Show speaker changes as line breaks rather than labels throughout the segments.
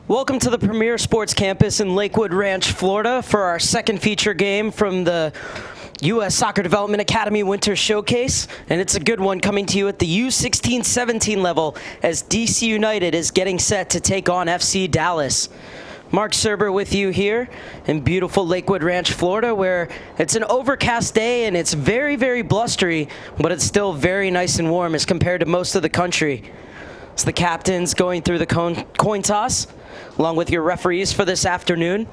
Welcome to the Premier Sports Campus in Lakewood Ranch, Florida for our second feature game from the U.S. Soccer Development Academy Winter Showcase. And it's a good one coming to you at the U-16-17 level as DC United is getting set to take on FC Dallas. Mark Serber with you here in beautiful Lakewood Ranch, Florida, where it's an overcast day and it's very, very blustery, but it's still very nice and warm as compared to most of the country. It's the captains going through the coin toss, along with your referees for this afternoon.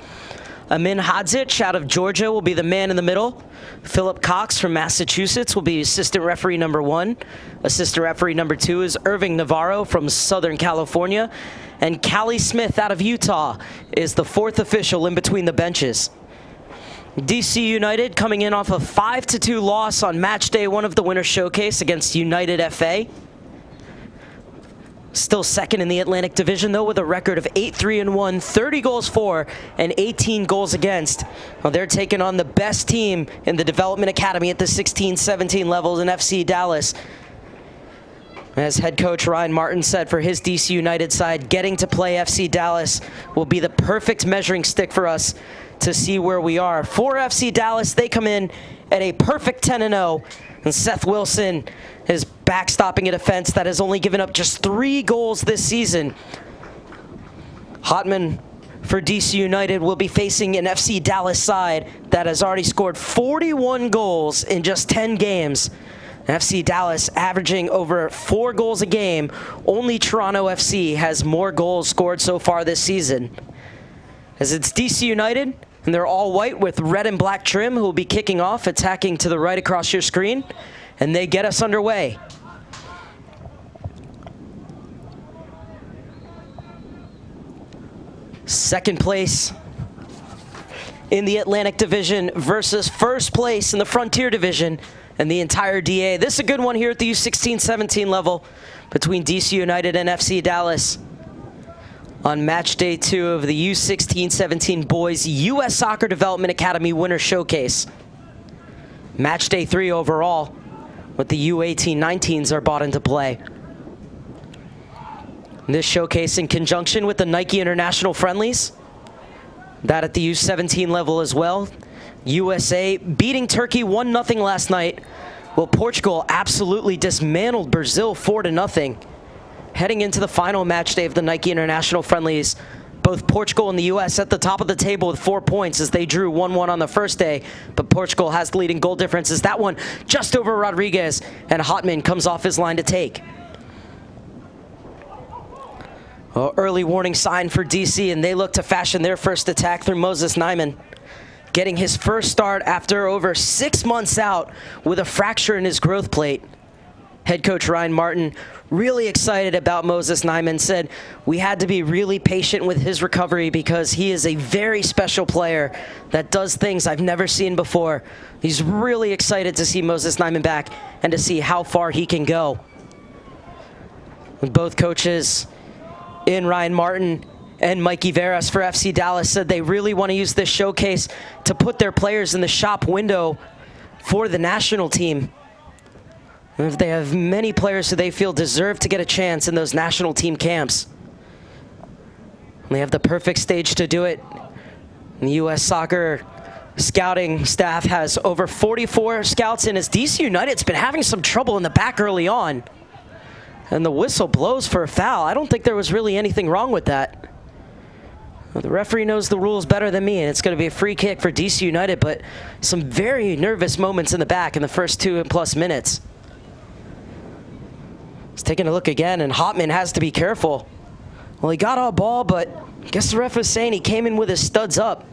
Amin Hadzic out of Georgia will be the man in the middle. Philip Cox from Massachusetts will be assistant referee number 1. Assistant referee number 2 is Irving Navarro from Southern California. And Callie Smith out of Utah is the 4th official in between the benches. DC United coming in off a 5-2 loss on match day 1 of the Winter Showcase against United FA. Still second in the Atlantic Division, though, with a record of 8-3-1, 30 goals for, and 18 goals against. Well, they're taking on the best team in the Development Academy at the 16-17 levels in FC Dallas. As head coach Ryan Martin said for his DC United side, getting to play FC Dallas will be the perfect measuring stick for us to see where we are. For FC Dallas, they come in at a perfect 10-0, and Seth Wilson is backstopping a defense that has only given up just 3 goals this season. Hotman for DC United will be facing an FC Dallas side that has already scored 41 goals in just 10 games. FC Dallas averaging over 4 goals a game. Only Toronto FC has more goals scored so far this season. As it's DC United, and they're all white with red and black trim, who will be kicking off, attacking to the right across your screen, and they get us underway. Second place in the Atlantic Division versus first place in the Frontier Division and the entire DA. This is a good one here at the U-16-17 level between DC United and FC Dallas on match day 2 of the U-16-17 Boys U.S. Soccer Development Academy Winter Showcase. Match day 3 overall, with the U-18-19s are brought into play. This showcase in conjunction with the Nike International Friendlies, that at the U-17 level as well. USA beating Turkey 1-0 last night, while Portugal absolutely dismantled Brazil 4-0. Heading into the final match day of the Nike International Friendlies, both Portugal and the U.S. at the top of the table with 4 points as they drew 1-1 on the first day, but Portugal has the leading goal difference as that one just over Rodriguez, and Hotman comes off his line to take. Well, early warning sign for DC, and they look to fashion their first attack through Moses Neyman, getting his first start after over 6 months out with a fracture in his growth plate. Head coach Ryan Martin really excited about Moses Neyman, said we had to be really patient with his recovery because he is a very special player that does things I've never seen before. He's really excited to see Moses Neyman back and to see how far he can go. With both coaches in, Ryan Martin and Mikey Veras for FC Dallas, said they really want to use this showcase to put their players in the shop window for the national team. If they have many players who they feel deserve to get a chance in those national team camps. They have the perfect stage to do it. The U.S. Soccer scouting staff has over 44 scouts in as DC United's been having some trouble in the back early on. And the whistle blows for a foul. I don't think there was really anything wrong with that. Well, the referee knows the rules better than me, and it's going to be a free kick for DC United, but some very nervous moments in the back in the first 2+ minutes. He's taking a look again, and Hotman has to be careful. Well, he got a ball, but I guess the ref was saying he came in with his studs up.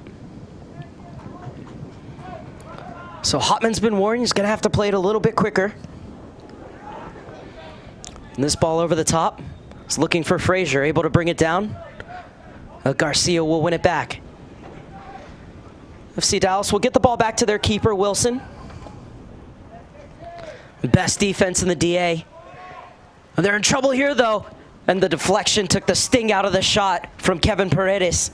So Hotman's been warned he's going to have to play it a little bit quicker. And this ball over the top. He's looking for Frazier, able to bring it down. Garcia will win it back. FC Dallas will get the ball back to their keeper, Wilson. Best defense in the DA. And they're in trouble here, though. And the deflection took the sting out of the shot from Kevin Paredes.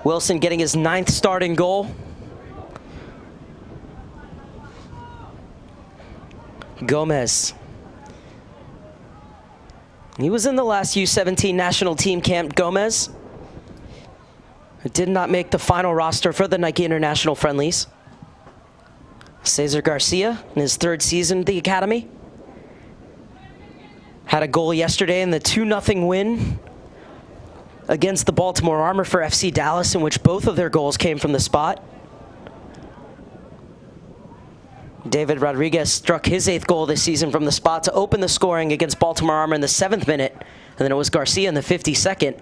Wilson getting his 9th starting goal. Gomez. He was in the last U-17 national team camp, Gomez. It did not make the final roster for the Nike International Friendlies. Scissor Garcia, in his 3rd season at the academy, had a goal yesterday in the 2-0 win against the Baltimore Armor for FC Dallas, in which both of their goals came from the spot. David Rodriguez struck his 8th goal this season from the spot to open the scoring against Baltimore Armor in the 7th minute, and then it was Garcia in the 52nd.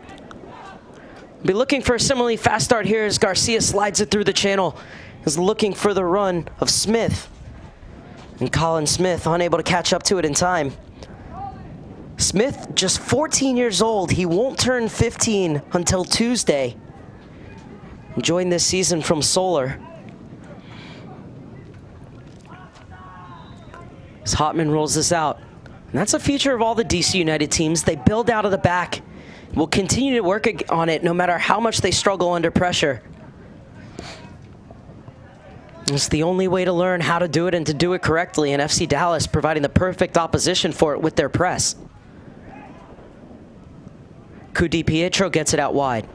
Be looking for a similarly fast start here as Garcia slides it through the channel. Is looking for the run of Smith. And Colin Smith unable to catch up to it in time. Smith, just 14 years old. He won't turn 15 until Tuesday. Joined this season from Solar. As Hotman rolls this out. And that's a feature of all the DC United teams. They build out of the back. Will continue to work on it no matter how much they struggle under pressure. It's the only way to learn how to do it and to do it correctly, and FC Dallas providing the perfect opposition for it with their press. Di Pietro gets it out wide.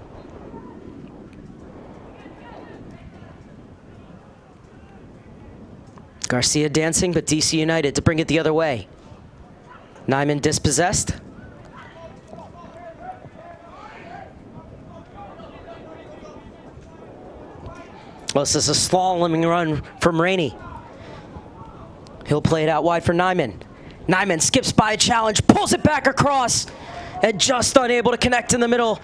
Garcia dancing, but DC United to bring it the other way. Neyman dispossessed. Well, this is a slaloming run from Rainey. He'll play it out wide for Neyman. Neyman skips by a challenge, pulls it back across, and just unable to connect in the middle.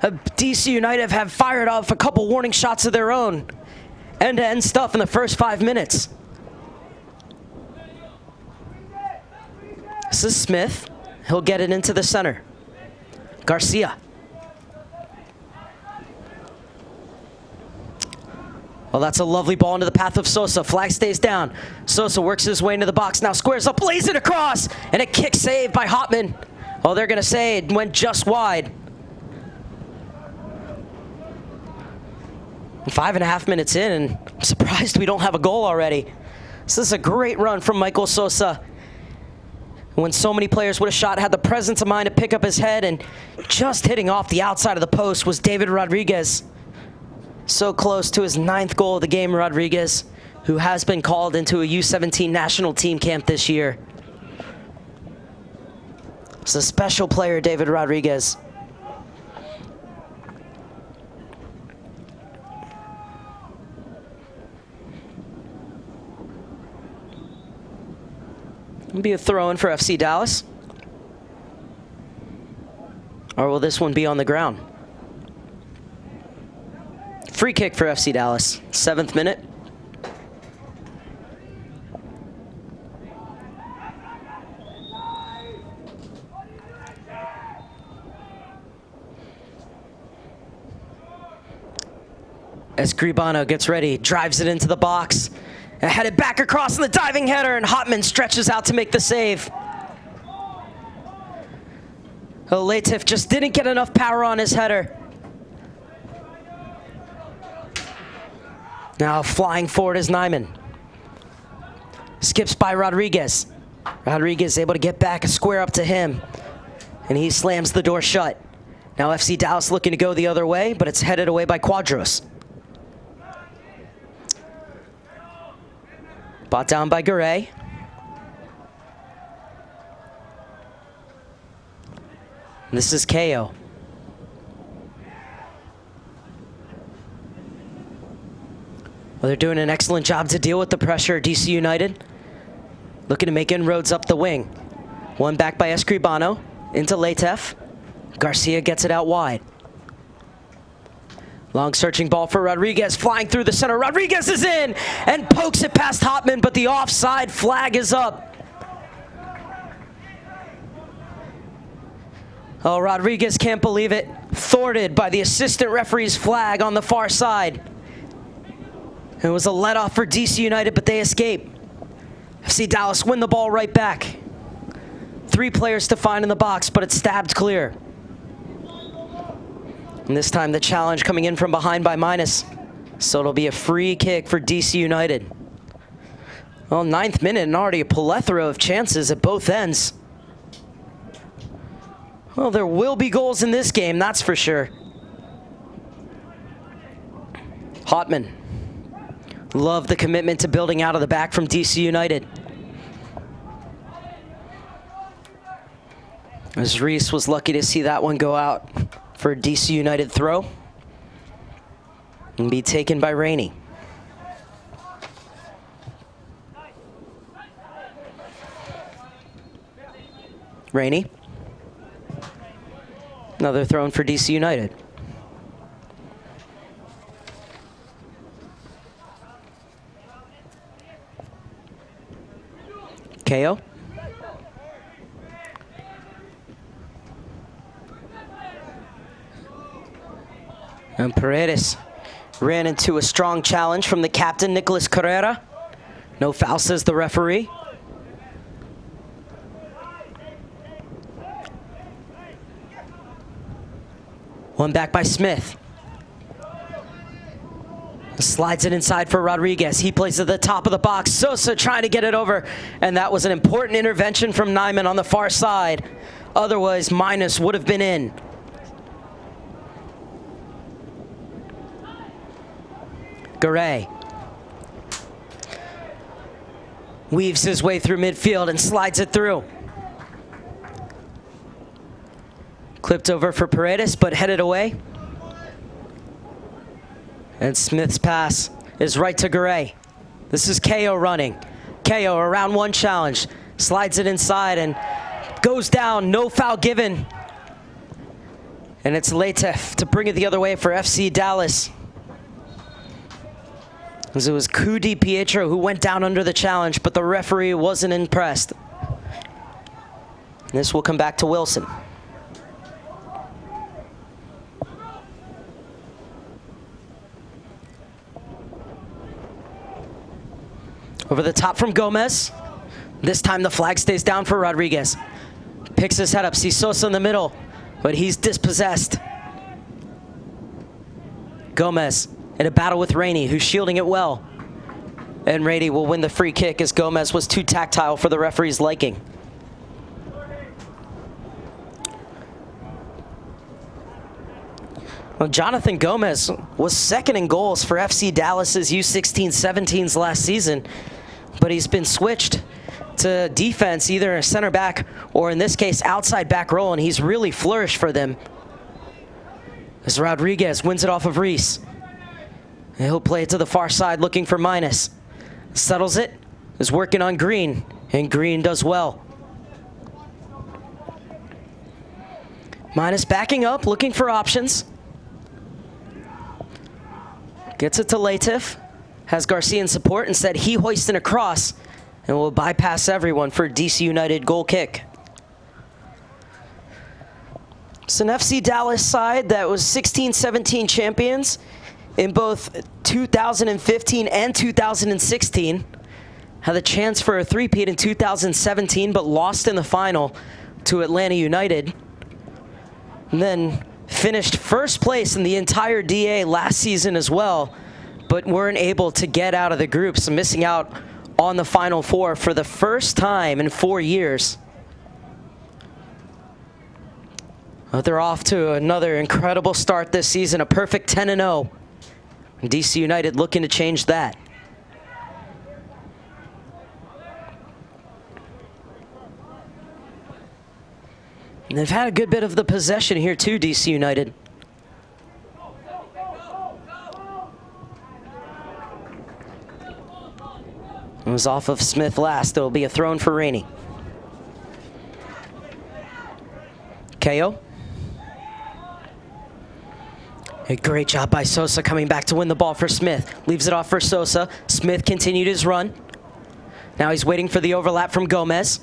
DC United have fired off a couple warning shots of their own. End-to-end stuff in the first 5 minutes. This is Smith. He'll get it into the center. Garcia. Well, that's a lovely ball into the path of Sosa. Flag stays down. Sosa works his way into the box. Now squares up, lays it across, and a kick saved by Hotman. Oh, they're going to say it went just wide. 5.5 minutes in, and I'm surprised we don't have a goal already. So this is a great run from Michael Sosa. When so many players would have shot, had the presence of mind to pick up his head, and just hitting off the outside of the post was David Rodriguez. So close to his 9th goal of the game, Rodriguez, who has been called into a U-17 national team camp this year. It's a special player, David Rodriguez. It'll be a throw-in for FC Dallas. Or will this one be on the ground? Free kick for FC Dallas, 7th minute. Escribano gets ready, drives it into the box, and headed back across in the diving header, and Hotman stretches out to make the save. Latif just didn't get enough power on his header. Now flying forward is Neyman. Skips by Rodriguez. Rodriguez able to get back and square up to him. And he slams the door shut. Now FC Dallas looking to go the other way, but it's headed away by Quadros. Bought down by Garay. This is KO. Well, they're doing an excellent job to deal with the pressure, DC United. Looking to make inroads up the wing. One back by Escribano into Latif. Garcia gets it out wide. Long searching ball for Rodriguez, flying through the center. Rodriguez is in and pokes it past Hotman, but the offside flag is up. Oh, Rodriguez can't believe it. Thwarted by the assistant referee's flag on the far side. It was a let-off for DC United, but they escape. FC Dallas win the ball right back. 3 players to find in the box, but it's stabbed clear. And this time the challenge coming in from behind by Minus. So it'll be a free kick for DC United. Well, 9th minute and already a plethora of chances at both ends. Well, there will be goals in this game, that's for sure. Hotman. Love the commitment to building out of the back from DC United. As Reese was lucky to see that one go out for a DC United throw and be taken by Rainey. Rainey. Another throw in for DC United. KO. And Paredes ran into a strong challenge from the captain, Nicolas Carrera. No foul, says the referee. One back by Smith. Slides it inside for Rodriguez. He plays at the top of the box. Sosa trying to get it over. And that was an important intervention from Neyman on the far side. Otherwise, minus would have been in. Garay weaves his way through midfield and slides it through. Clipped over for Paredes, but headed away. And Smith's pass is right to Garay. This is KO running. KO around one challenge. Slides it inside and goes down. No foul given. And it's Letef to bring it the other way for FC Dallas. As it was Coup Di Pietro who went down under the challenge, but the referee wasn't impressed. This will come back to Wilson. Over the top from Gomez. This time the flag stays down for Rodriguez. Picks his head up, sees Sosa in the middle, but he's dispossessed. Gomez in a battle with Rainey, who's shielding it well. And Rainey will win the free kick as Gomez was too tactile for the referee's liking. Well, Jonathan Gomez was second in goals for FC Dallas's U-16-17s last season, but he's been switched to defense, either a center back or in this case outside back role, and he's really flourished for them. As Rodriguez wins it off of Reese. And he'll play it to the far side looking for Minus. Settles it, is working on Green, and Green does well. Minus backing up, looking for options. Gets it to Latif. Has Garcia in support. Instead, he hoists in a cross and will bypass everyone for a DC United goal kick. It's an FC Dallas side that was 16-17 champions in both 2015 and 2016. Had a chance for a three-peat in 2017, but lost in the final to Atlanta United. And then finished first place in the entire DA last season as well, but weren't able to get out of the group, so missing out on the Final Four for the first time in 4 years. But they're off to another incredible start this season, a perfect 10-0. DC United looking to change that. And they've had a good bit of the possession here too, DC United. It was off of Smith last. There will be a throw in for Rainey. KO. A great job by Sosa coming back to win the ball for Smith. Leaves it off for Sosa. Smith continued his run. Now he's waiting for the overlap from Gomez.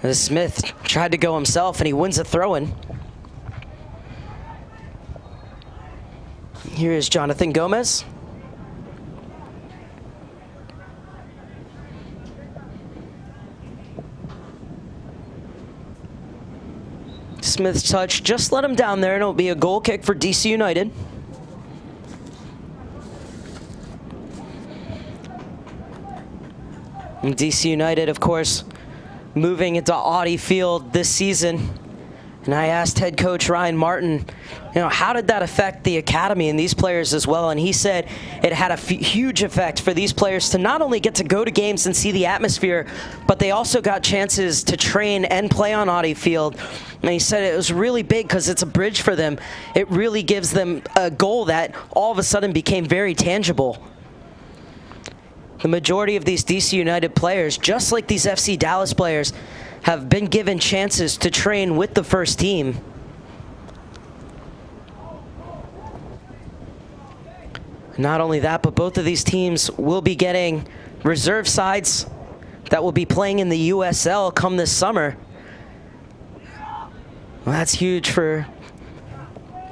As Smith tried to go himself and he wins a throw-in. Here is Jonathan Gomez. Smith's touch just let him down there, and it'll be a goal kick for DC United. And DC United, of course, moving into Audi Field this season. And I asked head coach Ryan Martin, how did that affect the academy and these players as well? And he said it had a huge effect for these players to not only get to go to games and see the atmosphere, but they also got chances to train and play on Audi Field. And he said it was really big because it's a bridge for them. It really gives them a goal that all of a sudden became very tangible. The majority of these DC United players, just like these FC Dallas players, have been given chances to train with the first team. Not only that, but both of these teams will be getting reserve sides that will be playing in the USL come this summer. Well, that's huge for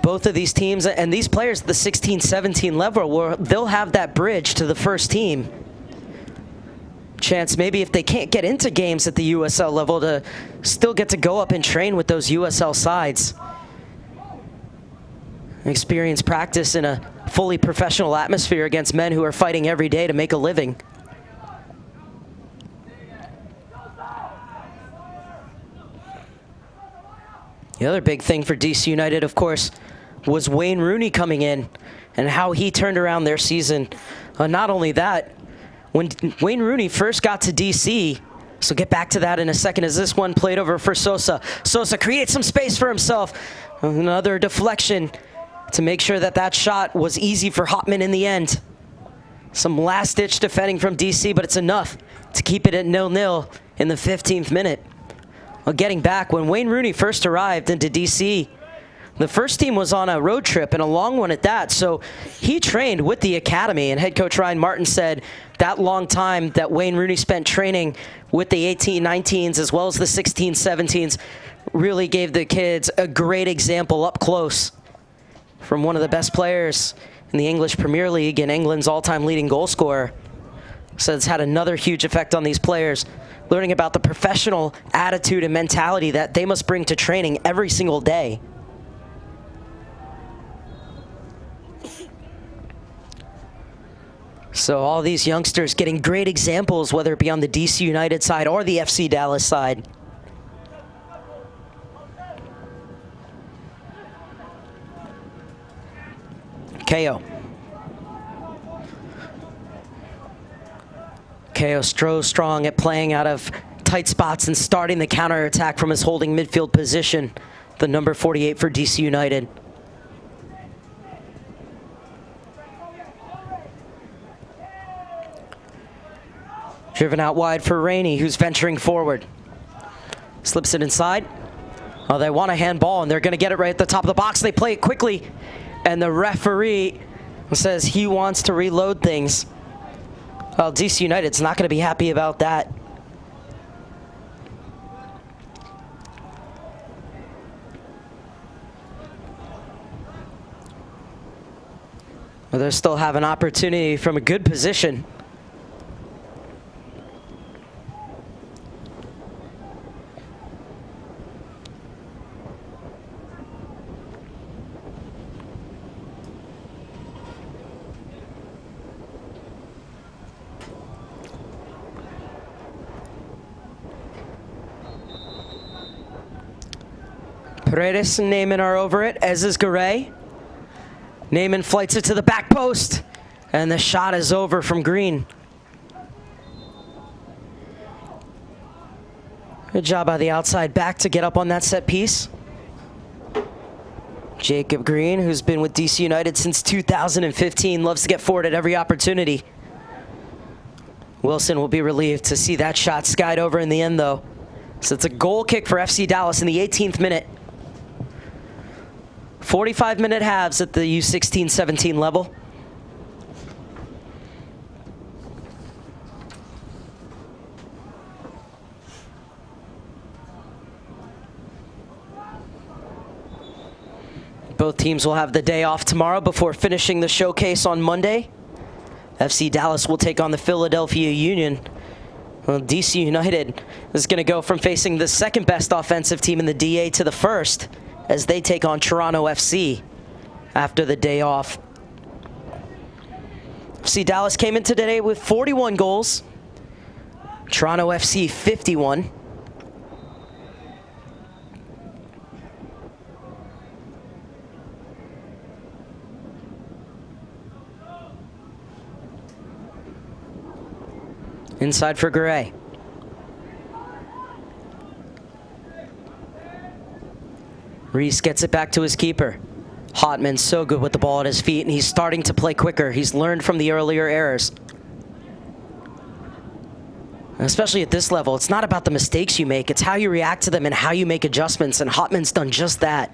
both of these teams, and these players at the 16-17 level, where they'll have that bridge to the first team. Chance maybe if they can't get into games at the USL level to still get to go up and train with those USL sides. Experience practice in a fully professional atmosphere against men who are fighting every day to make a living. The other big thing for DC United, of course, was Wayne Rooney coming in and how he turned around their season. Not only that, when Wayne Rooney first got to DC, so get back to that in a second as this one played over for Sosa. Sosa creates some space for himself. Another deflection to make sure that that shot was easy for Hopman in the end. Some last-ditch defending from DC, but it's enough to keep it at 0-0 in the 15th minute. Well, getting back, when Wayne Rooney first arrived into DC, the first team was on a road trip, and a long one at that, so he trained with the academy, and head coach Ryan Martin said that long time that Wayne Rooney spent training with the 18-19s as well as the 16-17s really gave the kids a great example up close from one of the best players in the English Premier League and England's all-time leading goal scorer. So it's had another huge effect on these players, learning about the professional attitude and mentality that they must bring to training every single day. So all these youngsters getting great examples, whether it be on the DC United side or the FC Dallas side. KO. KO strong at playing out of tight spots and starting the counterattack from his holding midfield position, the number 48 for DC United. Driven out wide for Rainey, who's venturing forward. Slips it inside. Oh, they want a handball, and they're going to get it right at the top of the box. They play it quickly, and the referee says he wants to reload things. Well, DC United's not going to be happy about that. Well, they still have an opportunity from a good position. Paredes and Neyman are over it, as is Garay. Neyman flights it to the back post, and the shot is over from Green. Good job by the outside back to get up on that set piece. Jacob Green, who's been with DC United since 2015, loves to get forward at every opportunity. Wilson will be relieved to see that shot skied over in the end, though. So it's a goal kick for FC Dallas in the 18th minute. 45-minute halves at the U-16-17 level. Both teams will have the day off tomorrow before finishing the showcase on Monday. FC Dallas will take on the Philadelphia Union. Well, DC United is going to go from facing the second best offensive team in the DA to the first, as they take on Toronto FC after the day off. FC Dallas came in today with 41 goals. Toronto FC 51. Inside for Garay. Reese gets it back to his keeper. Hotman's so good with the ball at his feet, and he's starting to play quicker. He's learned from the earlier errors. And especially at this level, it's not about the mistakes you make, it's how you react to them and how you make adjustments, and Hotman's done just that.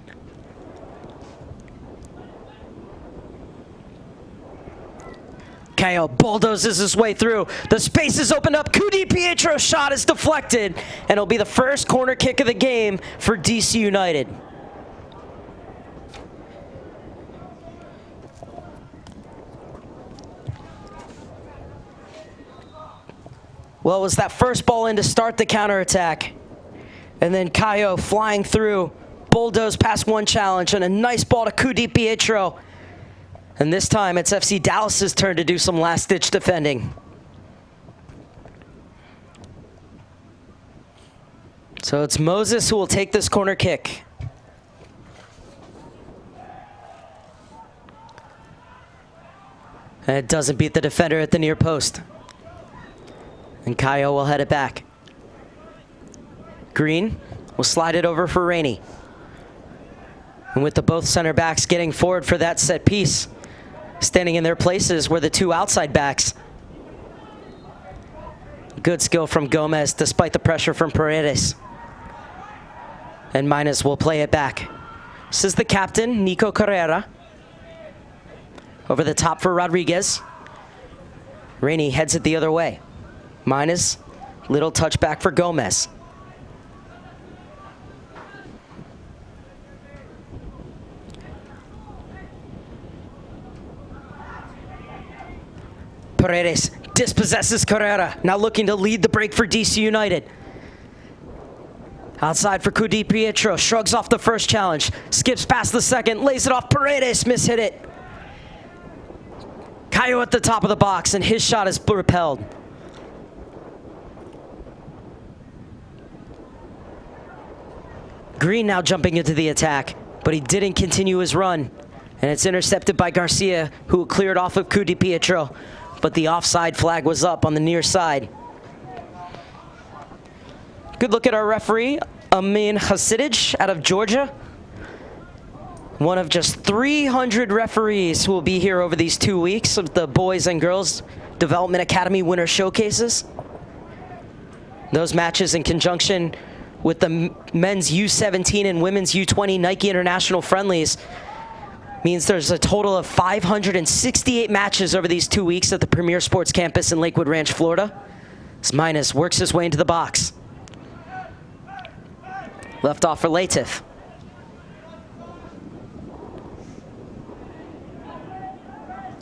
Caio bulldozes his way through. The space is opened up. Cudi Pietro's shot is deflected, and it'll be the first corner kick of the game for DC United. Well, it was that first ball in to start the counterattack. And then Caio flying through, bulldoze past one challenge, and a nice ball to Cudi Pietro. And this time, it's FC Dallas's turn to do some last-ditch defending. So it's Moses who will take this corner kick. And it doesn't beat the defender at the near post. And Caio will head it back. Green will slide it over for Rainey. And with the both center backs getting forward for that set piece, standing in their places were the two outside backs. Good skill from Gomez despite the pressure from Paredes. And Minus will play it back. This is the captain, Nico Carrera. Over the top for Rodriguez. Rainey heads it the other way. Minus, little touchback for Gomez. Paredes dispossesses Carrera, now looking to lead the break for DC United. Outside for Cudi Pietro, shrugs off the first challenge, skips past the second, lays it off. Paredes mishit it. Caio at the top of the box, and his shot is repelled. Green now jumping into the attack, but he didn't continue his run. And it's intercepted by Garcia, who cleared off of Cudi Pietro, but the offside flag was up on the near side. Good look at our referee, Amin Hasidic out of Georgia. One of just 300 referees who will be here over these 2 weeks of the Boys and Girls Development Academy Winter Showcases. Those matches in conjunction with the men's U-17 and women's U-20 Nike International Friendlies means there's a total of 568 matches over these 2 weeks at the Premier Sports Campus in Lakewood Ranch, Florida. As Minus works his way into the box. Left off for Latif.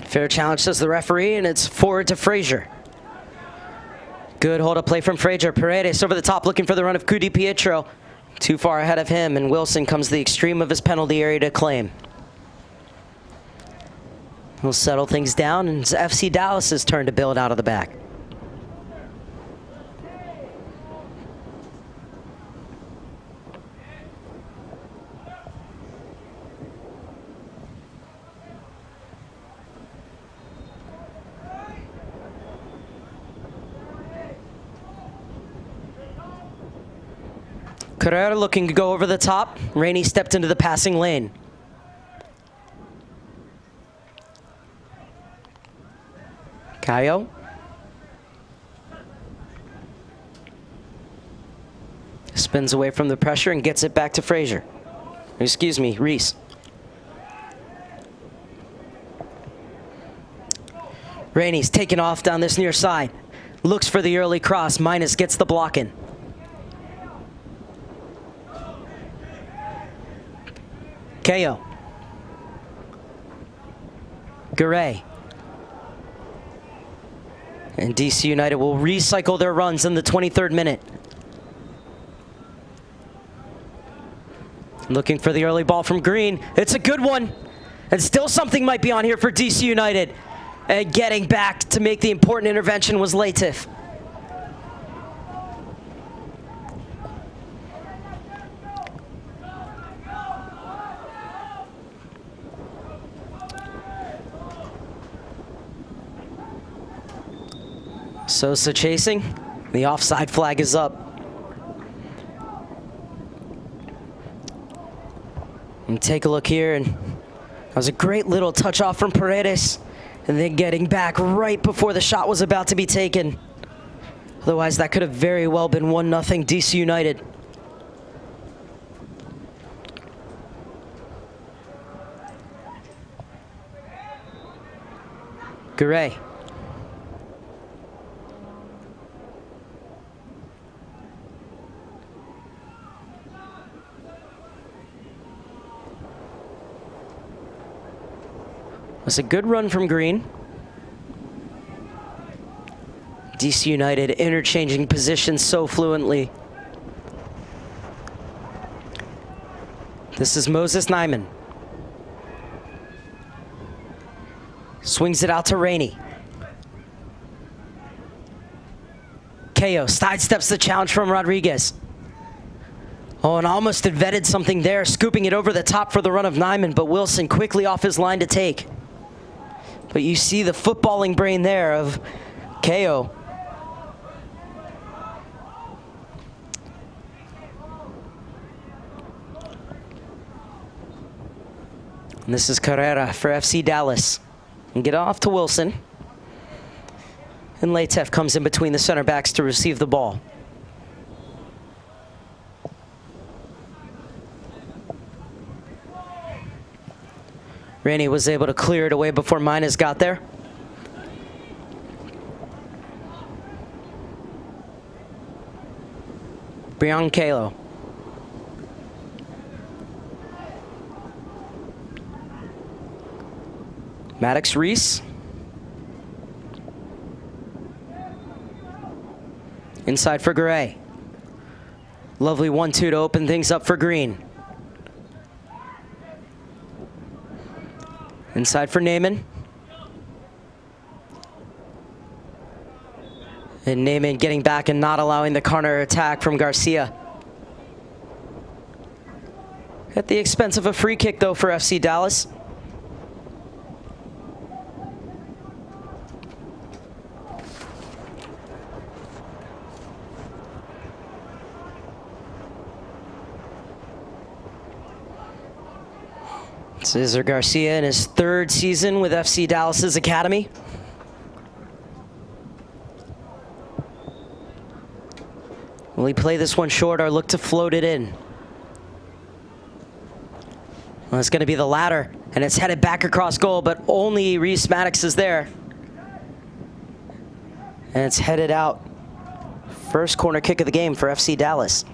Fair challenge, says the referee, and it's forward to Frazier. Good hold of play from Frazier. Paredes over the top looking for the run of Cudi Pietro. Too far ahead of him, and Wilson comes to the extreme of his penalty area to claim. We'll settle things down, and it's FC Dallas's turn to build out of the back. Carrera looking to go over the top. Rainey stepped into the passing lane. Caio. Spins away from the pressure and gets it back to Frazier. Excuse me, Reese. Rainey's taking off down this near side. Looks for the early cross. Minus gets the block in. Caio. Garay. And DC United will recycle their runs in the 23rd minute. Looking for the early ball from Green. It's a good one. And still something might be on here for DC United. And getting back to make the important intervention was Latif. Sosa chasing. The offside flag is up. And take a look here, and that was a great little touch off from Paredes, and then getting back right before the shot was about to be taken. Otherwise, that could have very well been 1-0 DC United. Garay. That's a good run from Green. DC United interchanging positions so fluently. This is Moses Neyman. Swings it out to Rainey. KO sidesteps the challenge from Rodriguez. Oh, and almost invented something there, scooping it over the top for the run of Neyman, but Wilson quickly off his line to take. But you see the footballing brain there of KO. And this is Carrera for FC Dallas. And get off to Wilson. And Leitef comes in between the center backs to receive the ball. Rainey was able to clear it away before Minas got there. Brian Kalo. Maddox Reese. Inside for Garay. Lovely 1-2 to open things up for Green. Inside for Neyman. And Neyman getting back and not allowing the counter attack from Garcia. At the expense of a free kick, though, for FC Dallas. Scissor Garcia in his third season with FC Dallas's academy. Will he play this one short or look to float it in? Well, it's going to be the latter, and it's headed back across goal, but only Reese Maddox is there. And it's headed out. First corner kick of the game for FC Dallas.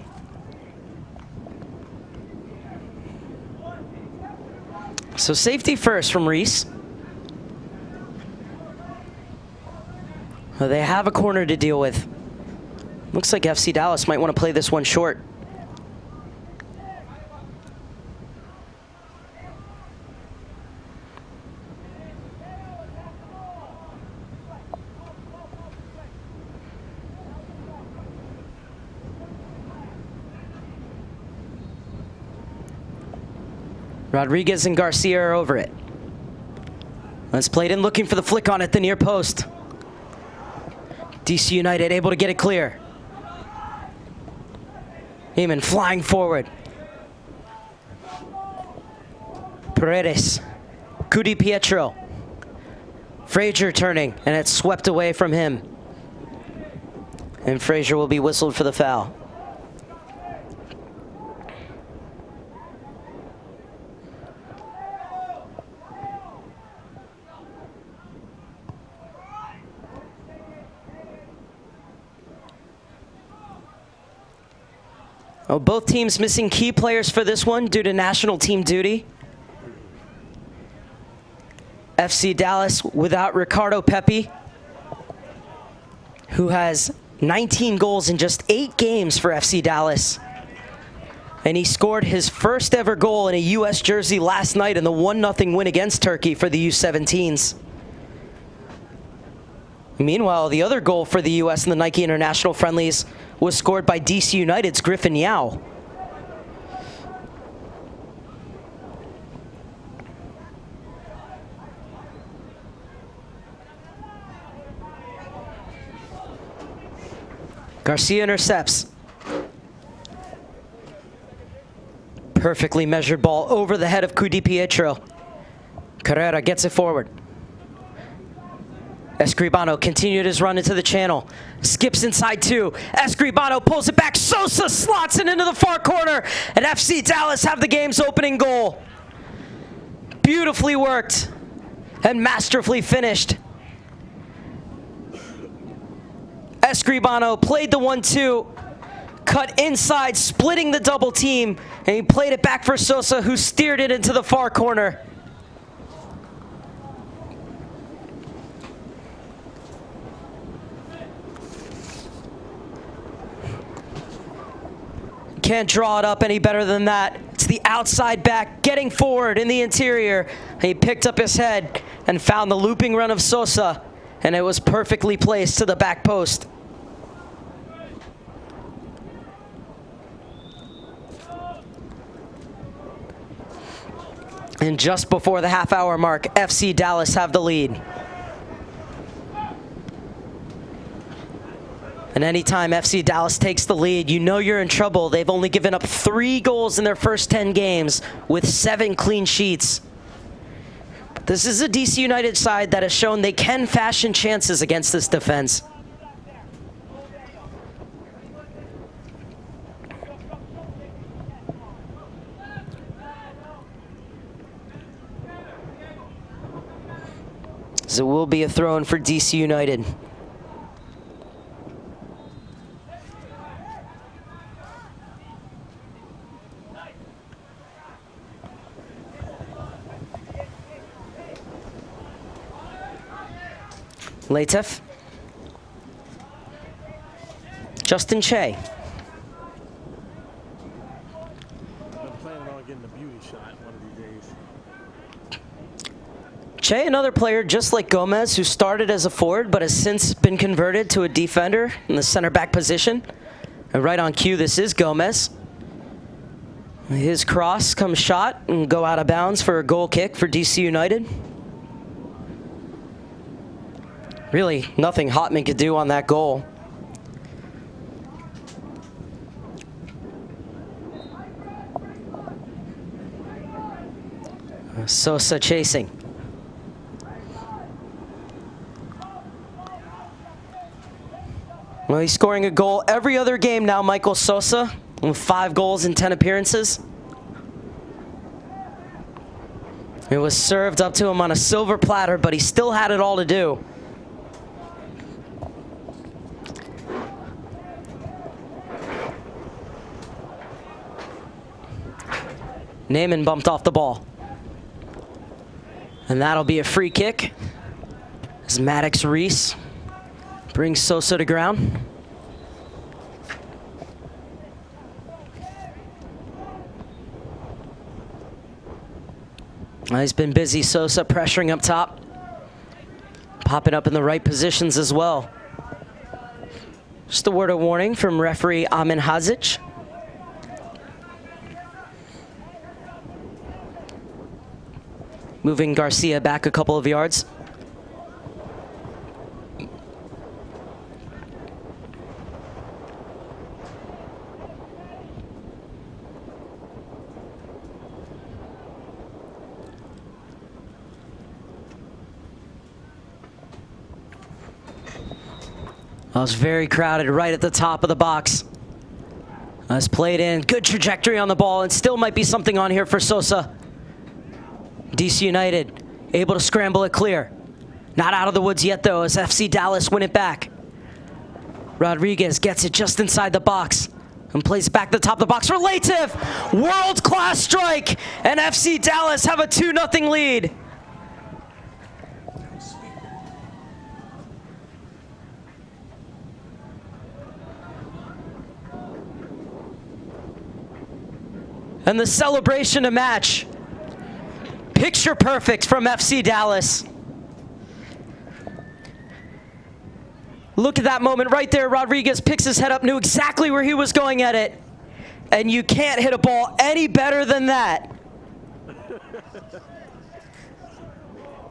So safety first from Reese. Well, they have a corner to deal with. Looks like FC Dallas might want to play this one short. Rodriguez and Garcia are over it. Let's play it in, looking for the flick on at the near post. DC United able to get it clear. Neyman flying forward. Paredes. Cudi Pietro. Frazier turning, and it's swept away from him. And Frazier will be whistled for the foul. Oh, both teams missing key players for this one due to national team duty. FC Dallas without Ricardo Pepi, who has 19 goals in just 8 games for FC Dallas. And he scored his first ever goal in a U.S. jersey last night in the 1-0 win against Turkey for the U-17s. Meanwhile, the other goal for the U.S. in the Nike International Friendlies was scored by DC United's Griffin Yao. Garcia intercepts. Perfectly measured ball over the head of Pietro. Carrera gets it forward. Escribano continued his run into the channel. Skips inside two. Escribano pulls it back. Sosa slots it into the far corner. And FC Dallas have the game's opening goal. Beautifully worked and masterfully finished. Escribano played the 1-2, cut inside, splitting the double team, and he played it back for Sosa, who steered it into the far corner. Can't draw it up any better than that. It's the outside back getting forward in the interior. He picked up his head and found the looping run of Sosa, and it was perfectly placed to the back post. And just before the half-hour mark, FC Dallas have the lead. And anytime FC Dallas takes the lead, you know you're in trouble. They've only given up 3 goals in their first 10 games with 7 clean sheets. This is a DC United side that has shown they can fashion chances against this defense. So it will be a throw-in for DC United. Latif. Justin Che.
I'm planning on getting a beauty shot one of these days.
Che, another player just like Gomez, who started as a forward but has since been converted to a defender in the center back position. And right on cue, this is Gomez. His cross comes shot and go out of bounds for a goal kick for DC United. Really, nothing Hotman could do on that goal. Sosa chasing. Well, he's scoring a goal every other game now, Michael Sosa, with 5 goals in 10 appearances. It was served up to him on a silver platter, but he still had it all to do. Neyman bumped off the ball. And that'll be a free kick as Maddox Reese brings Sosa to ground. He's been busy, Sosa, pressuring up top. Popping up in the right positions as well. Just a word of warning from referee Amin Hazic. Moving Garcia back a couple of yards. That was very crowded right at the top of the box. That's played in. Good trajectory on the ball, and still might be something on here for Sosa. DC United able to scramble it clear. Not out of the woods yet, though, as FC Dallas win it back. Rodriguez gets it just inside the box and plays it back to the top of the box for Latif. World-class strike, and FC Dallas have a 2-0 lead. And the celebration to match. Picture perfect from FC Dallas. Look at that moment right there. Rodriguez picks his head up, knew exactly where he was going at it. And you can't hit a ball any better than that.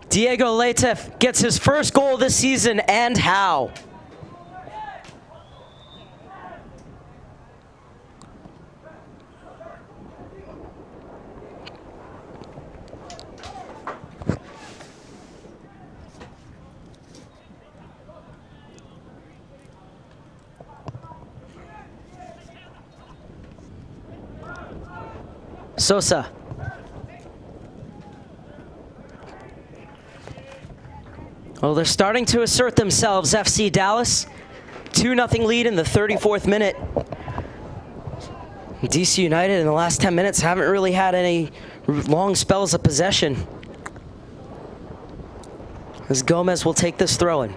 Diego Latif gets his first goal this season, and how. Sosa. Well, they're starting to assert themselves, FC Dallas. 2-0 lead in the 34th minute. DC United in the last 10 minutes haven't really had any long spells of possession. As Gomez will take this throw-in.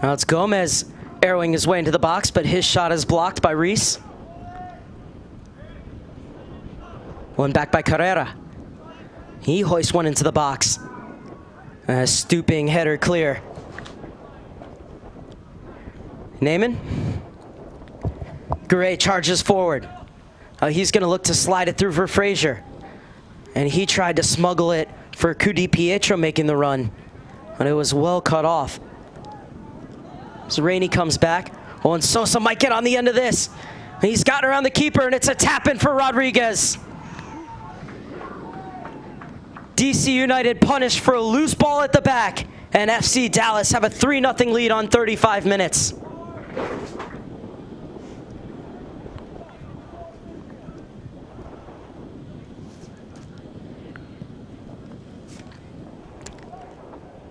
Now it's Gomez arrowing his way into the box, but his shot is blocked by Reese. One back by Carrera. He hoists one into the box. A stooping header clear. Neyman. Gray charges forward. He's going to look to slide it through for Frazier. And he tried to smuggle it for Cudi Pietro making the run. But it was well cut off. So Rainey comes back. Oh, and Sosa might get on the end of this. He's gotten around the keeper, and it's a tap-in for Rodriguez. DC United punished for a loose ball at the back, and FC Dallas have a 3-0 lead on 35 minutes.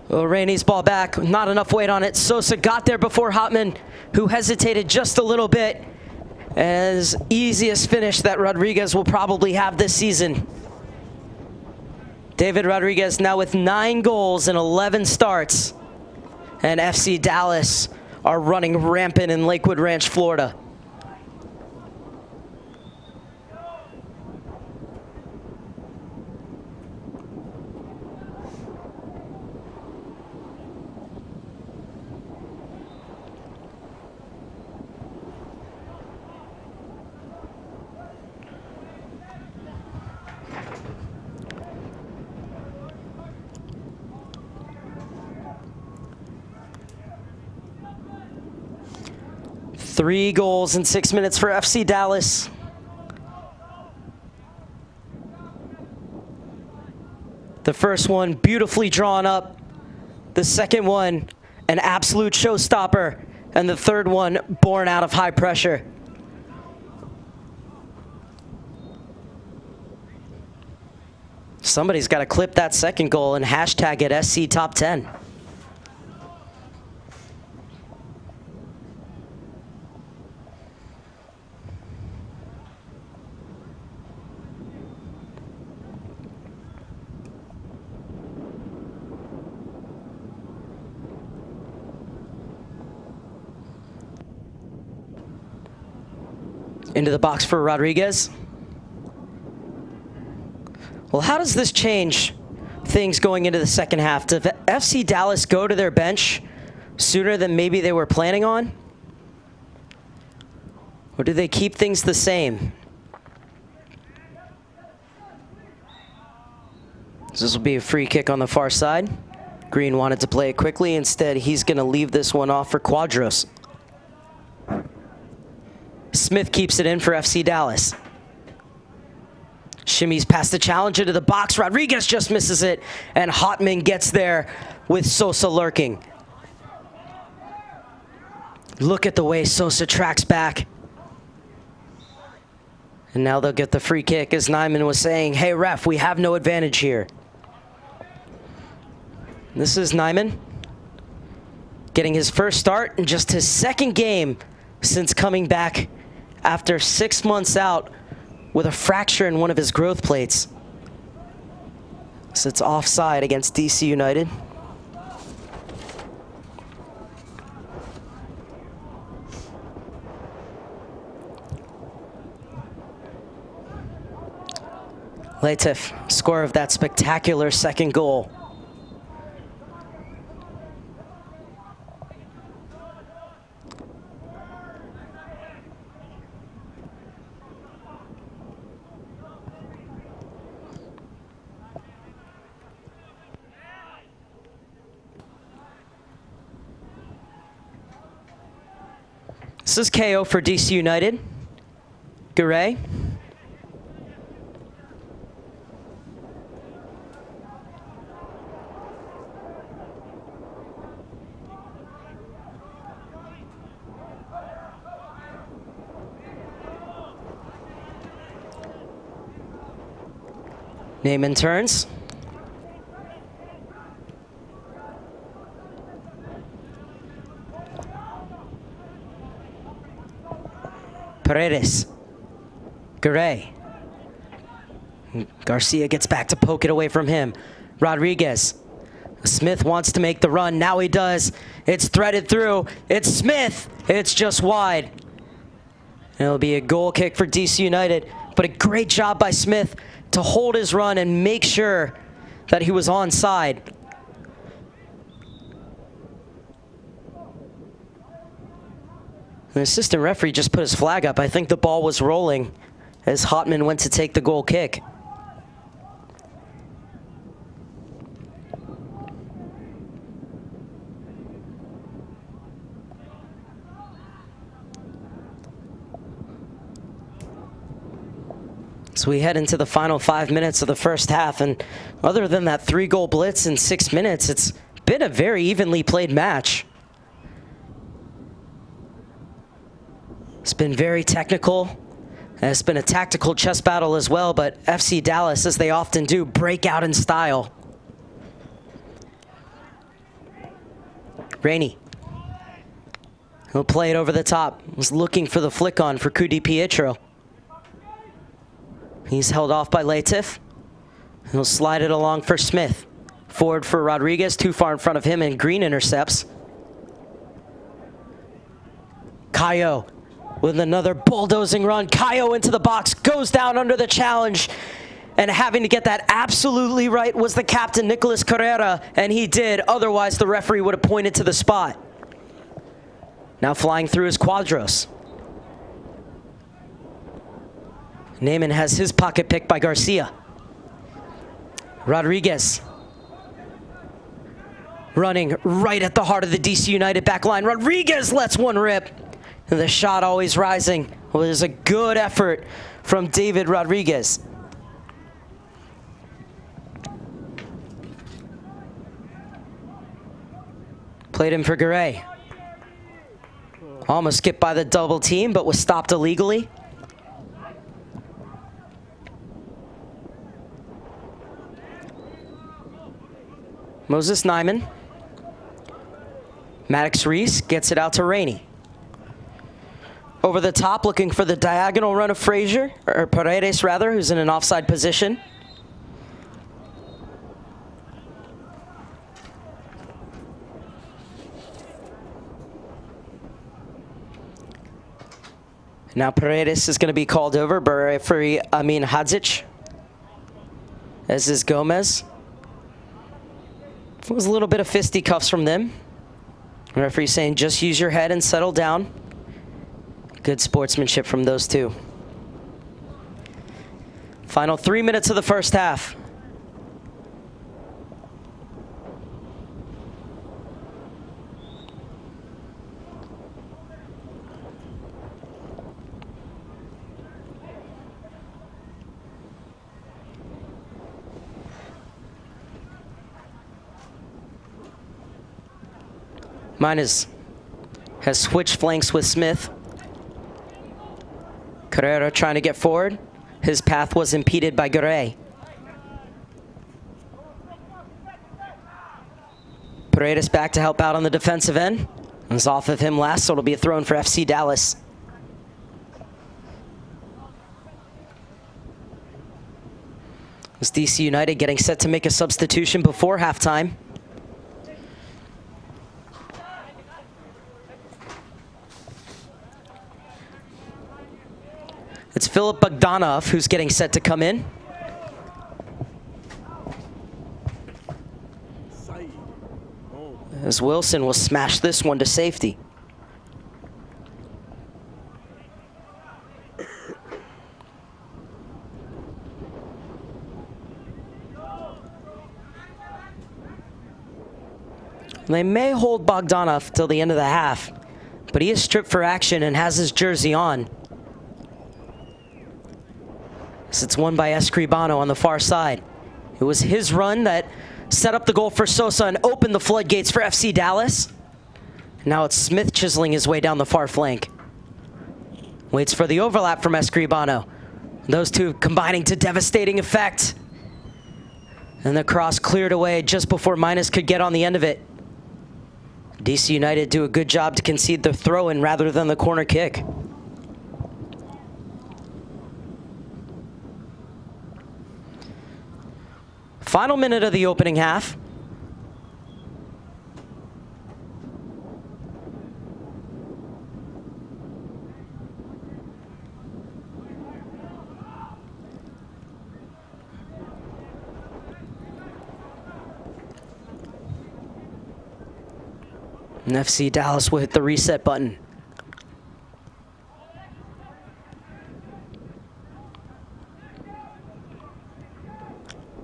Well, Rainey's ball back, not enough weight on it. Sosa got there before Hotman, who hesitated just a little bit. As easiest finish that Rodriguez will probably have this season. David Rodriguez now with 9 goals and 11 starts. And FC Dallas are running rampant in Lakewood Ranch, Florida. Three goals in 6 minutes for FC Dallas. The first one beautifully drawn up. The second one, an absolute showstopper. And the third one, born out of high pressure. Somebody's got to clip that second goal and hashtag it SC Top 10. Into the box for Rodriguez. Well, how does this change things going into the second half? Does FC Dallas go to their bench sooner than maybe they were planning on? Or do they keep things the same? This will be a free kick on the far side. Green wanted to play it quickly. Instead, he's going to leave this one off for Quadros. Smith keeps it in for FC Dallas. Shimmies past the challenge into the box. Rodriguez just misses it, and Hotman gets there with Sosa lurking. Look at the way Sosa tracks back. And now they'll get the free kick, as Neyman was saying, hey ref, we have no advantage here. This is Neyman getting his first start in just his second game since coming back after 6 months out with a fracture in one of his growth plates. So it's offside against DC United. Latif, scorer of that spectacular second goal. This is KO for DC United. Garay. Neyman turns. Paredes. Garay. Garcia gets back to poke it away from him. Rodriguez. Smith wants to make the run. Now he does. It's threaded through. It's Smith. It's just wide. It'll be a goal kick for DC United. But a great job by Smith to hold his run and make sure that he was onside. The assistant referee just put his flag up. I think the ball was rolling as Hotman went to take the goal kick. So we head into the final 5 minutes of the first half, and other than that 3-goal blitz in 6 minutes, it's been a very evenly played match. It's been very technical, and it's been a tactical chess battle as well, but FC Dallas, as they often do, break out in style. Rainey. He'll play it over the top. He's looking for the flick on for Cudi Pietro. He's held off by Latif. He'll slide it along for Smith. Forward for Rodriguez, too far in front of him, and Green intercepts. Cayo with another bulldozing run. Cayo into the box, goes down under the challenge. And having to get that absolutely right was the captain, Nicolas Carrera, and he did. Otherwise, the referee would have pointed to the spot. Now flying through is Quadros. Neyman has his pocket picked by Garcia. Rodriguez. Running right at the heart of the DC United back line. Rodriguez lets one rip. And the shot always rising. Well, there's a good effort from David Rodriguez. Played him for Garay. Almost skipped by the double team, but was stopped illegally. Moses Neyman. Maddox Reese gets it out to Rainey. Over the top, looking for the diagonal run of Frazier, or Paredes rather, who's in an offside position. Now Paredes is going to be called over by referee Amin Hadzic, as is Gomez. It was a little bit of fisticuffs from them. The referee saying, just use your head and settle down. Good sportsmanship from those two. Final 3 minutes of the first half. Minez has switched flanks with Smith. Carrera trying to get forward. His path was impeded by Garay. Paredes back to help out on the defensive end. It was off of him last, so it'll be a throw in for FC Dallas. It's DC United getting set to make a substitution before halftime. It's Philip Bogdanov who's getting set to come in. As Wilson will smash this one to safety. They may hold Bogdanov till the end of the half, but he is stripped for action and has his jersey on. It's won by Escribano on the far side. It was his run that set up the goal for Sosa and opened the floodgates for FC Dallas. Now it's Smith chiseling his way down the far flank. Waits for the overlap from Escribano. Those two combining to devastating effect. And the cross cleared away just before Minus could get on the end of it. DC United do a good job to concede the throw-in rather than the corner kick. Final minute of the opening half. And FC Dallas will hit the reset button.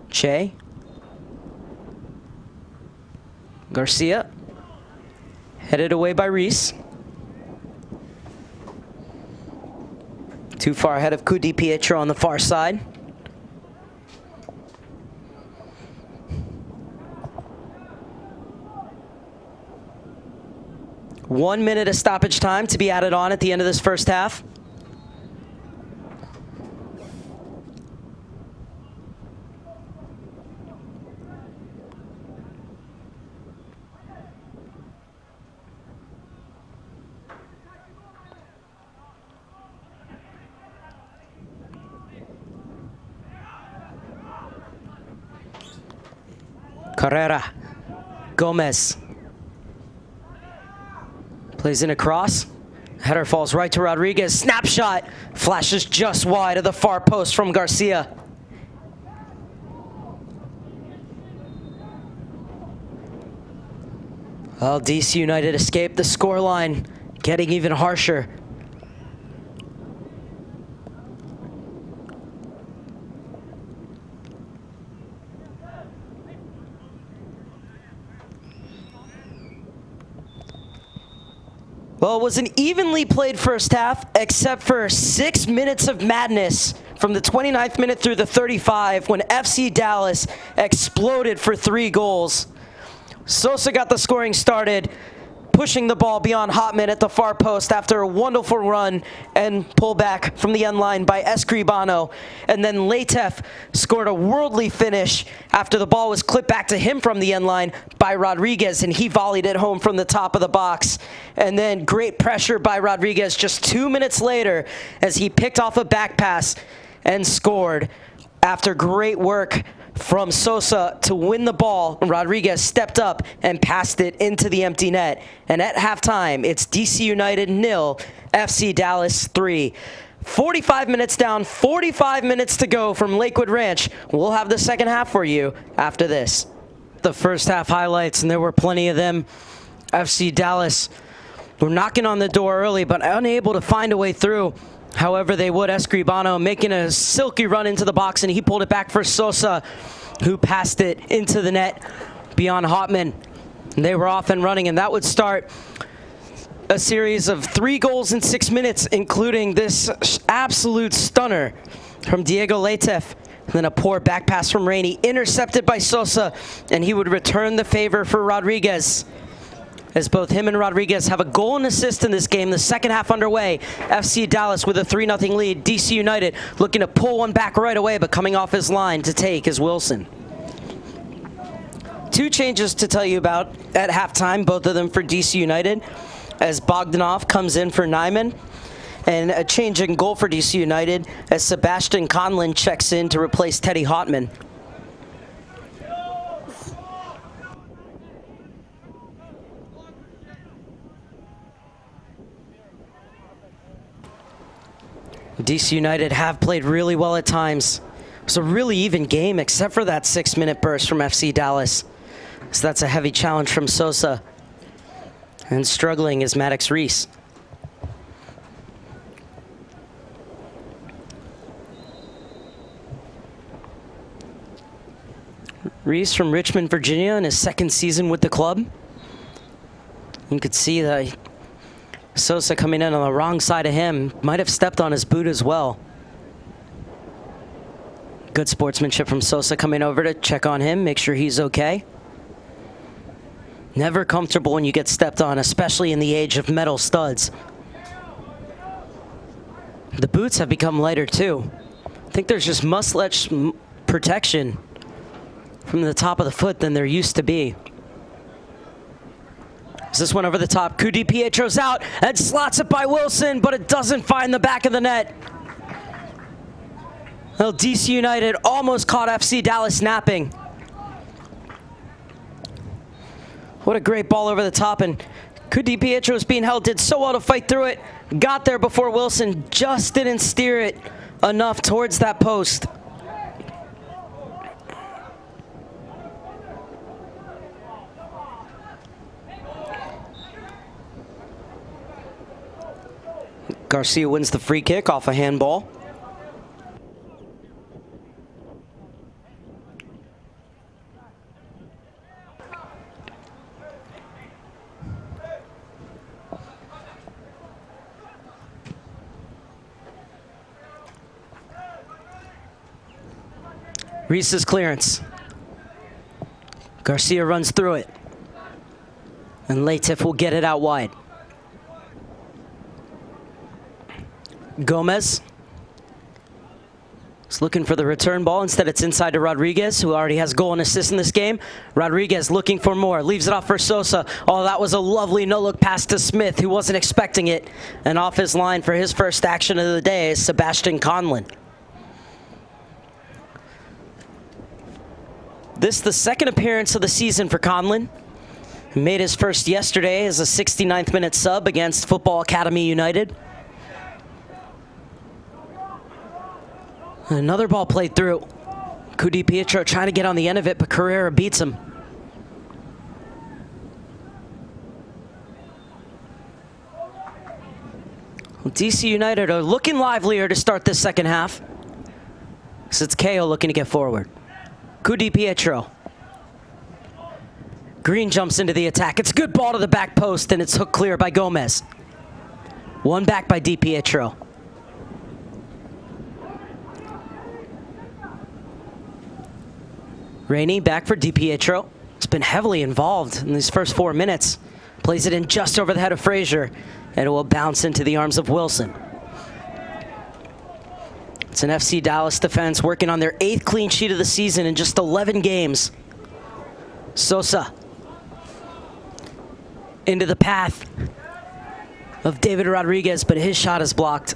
Che. Garcia. Headed away by Reese. Too far ahead of Di Pietro on the far side. One minute of stoppage time to be added on at the end of this first half. Carrera. Gomez. Plays in a cross. Header falls right to Rodriguez. Snapshot. Flashes just wide of the far post from Garcia. Well, DC United escaped the scoreline, getting even harsher. Well, it was an evenly played first half, except for 6 minutes of madness from the 29th minute through the 35 when FC Dallas exploded for 3 goals. Sosa got the scoring started, pushing the ball beyond Hotman at the far post after a wonderful run and pullback from the end line by Escribano. And then Letef scored a worldly finish after the ball was clipped back to him from the end line by Rodriguez, and he volleyed it home from the top of the box. And then great pressure by Rodriguez just 2 minutes later as he picked off a back pass and scored after great work from Sosa to win the ball. Rodriguez stepped up and passed it into the empty net. And at halftime, it's DC United 0, FC Dallas 3. 45 minutes down, 45 minutes to go from Lakewood Ranch. We'll have the second half for you after this. The first half highlights, and there were plenty of them. FC Dallas were knocking on the door early, but unable to find a way through. However, they would. Escribano making a silky run into the box, and he pulled it back for Sosa, who passed it into the net beyond Hotman. And they were off and running, and that would start a series of 3 goals in 6 minutes, including this absolute stunner from Diego Letef. And then a poor back pass from Rainey, intercepted by Sosa, and he would return the favor for Rodriguez. As both him and Rodriguez have a goal and assist in this game. The second half underway. FC Dallas with a 3-0 lead. DC United looking to pull one back right away, but coming off his line to take is Wilson. 2 changes to tell you about at halftime, both of them for DC United, as Bogdanov comes in for Neyman. And a change in goal for DC United as Sebastian Conlan checks in to replace Teddy Hotman. DC United have played really well at times. It was a really even game except for that 6-minute burst from FC Dallas. So that's a heavy challenge from Sosa. And struggling is Maddox Reese. Reese from Richmond, Virginia, in his 2nd season with the club. You could see that Sosa coming in on the wrong side of him. Might have stepped on his boot as well. Good sportsmanship from Sosa coming over to check on him, make sure he's okay. Never comfortable when you get stepped on, especially in the age of metal studs. The boots have become lighter too. I think there's just much less protection from the top of the foot than there used to be. This one over the top. DiPietro's out and slots it by Wilson, but it doesn't find the back of the net. Well, DC United almost caught FC Dallas napping. What a great ball over the top, and DiPietro was being held, did so well to fight through it. Got there before Wilson just didn't steer it enough towards that post. Garcia wins the free kick off a handball. Reese's clearance. Garcia runs through it. And Latif will get it out wide. Gomez is looking for the return ball. Instead, it's inside to Rodriguez, who already has goal and assist in this game. Rodriguez looking for more. Leaves it off for Sosa. Oh, that was a lovely no-look pass to Smith, who wasn't expecting it. And off his line for his first action of the day is Sebastian Conlan. This is the second appearance of the season for Conlan. He made his first yesterday as a 69th minute sub against Football Academy United. Another ball played through. DiPietro trying to get on the end of it, but Carrera beats him. Well, DC United are looking livelier to start this second half. So it's KO looking to get forward. DiPietro. Green jumps into the attack. It's a good ball to the back post, and it's hooked clear by Gomez. One back by DiPietro. Rainey back for DiPietro. He's been heavily involved in these first 4 minutes. Plays it in just over the head of Frazier, and it will bounce into the arms of Wilson. It's an FC Dallas defense working on their 8th clean sheet of the season in just 11 games. Sosa into the path of David Rodriguez, but his shot is blocked.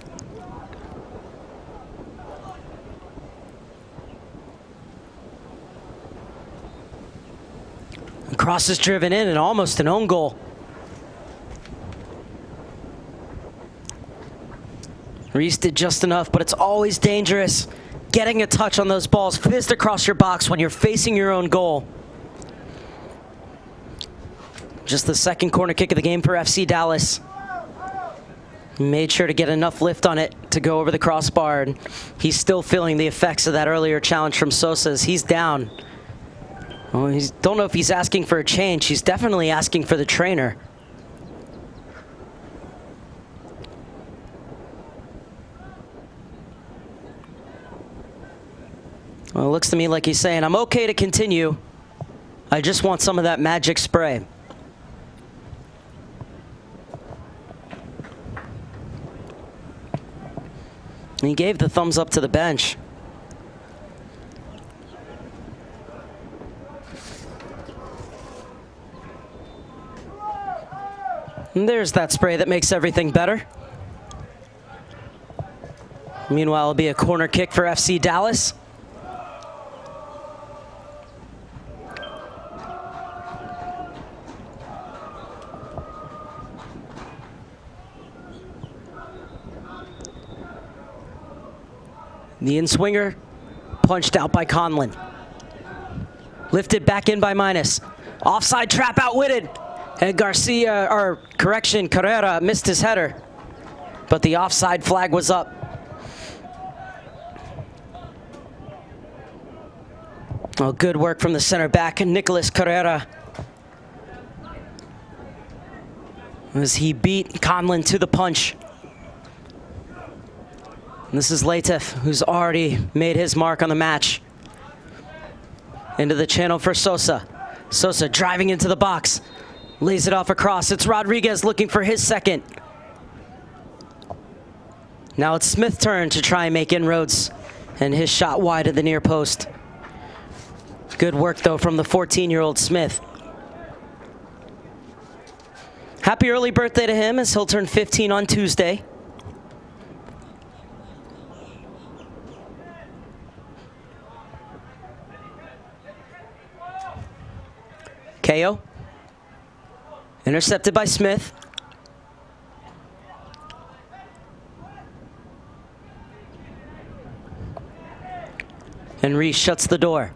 Cross is driven in and almost an own goal. Reese did just enough, but it's always dangerous getting a touch on those balls, fist across your box when you're facing your own goal. Just the second corner kick of the game for FC Dallas. He made sure to get enough lift on it to go over the crossbar, and he's still feeling the effects of that earlier challenge from Sosa as he's down. Well, don't know if he's asking for a change. He's definitely asking for the trainer. Well, it looks to me like he's saying, I'm okay to continue. I just want some of that magic spray. And he gave the thumbs up to the bench. And there's that spray that makes everything better. Meanwhile, it'll be a corner kick for FC Dallas. The in-swinger punched out by Conlan. Lifted back in by Minus. Offside trap outwitted. And Garcia, or correction, Carrera missed his header. But the offside flag was up. Oh, good work from the center back, Nicolas Carrera. As he beat Conlan to the punch. And this is Latif, who's already made his mark on the match. Into the channel for Sosa. Sosa driving into the box. Lays it off across. It's Rodriguez looking for his second. Now it's Smith's turn to try and make inroads. And his shot wide at the near post. Good work, though, from the 14-year-old Smith. Happy early birthday to him, as he'll turn 15 on Tuesday. KO. Intercepted by Smith. And Reese shuts the door.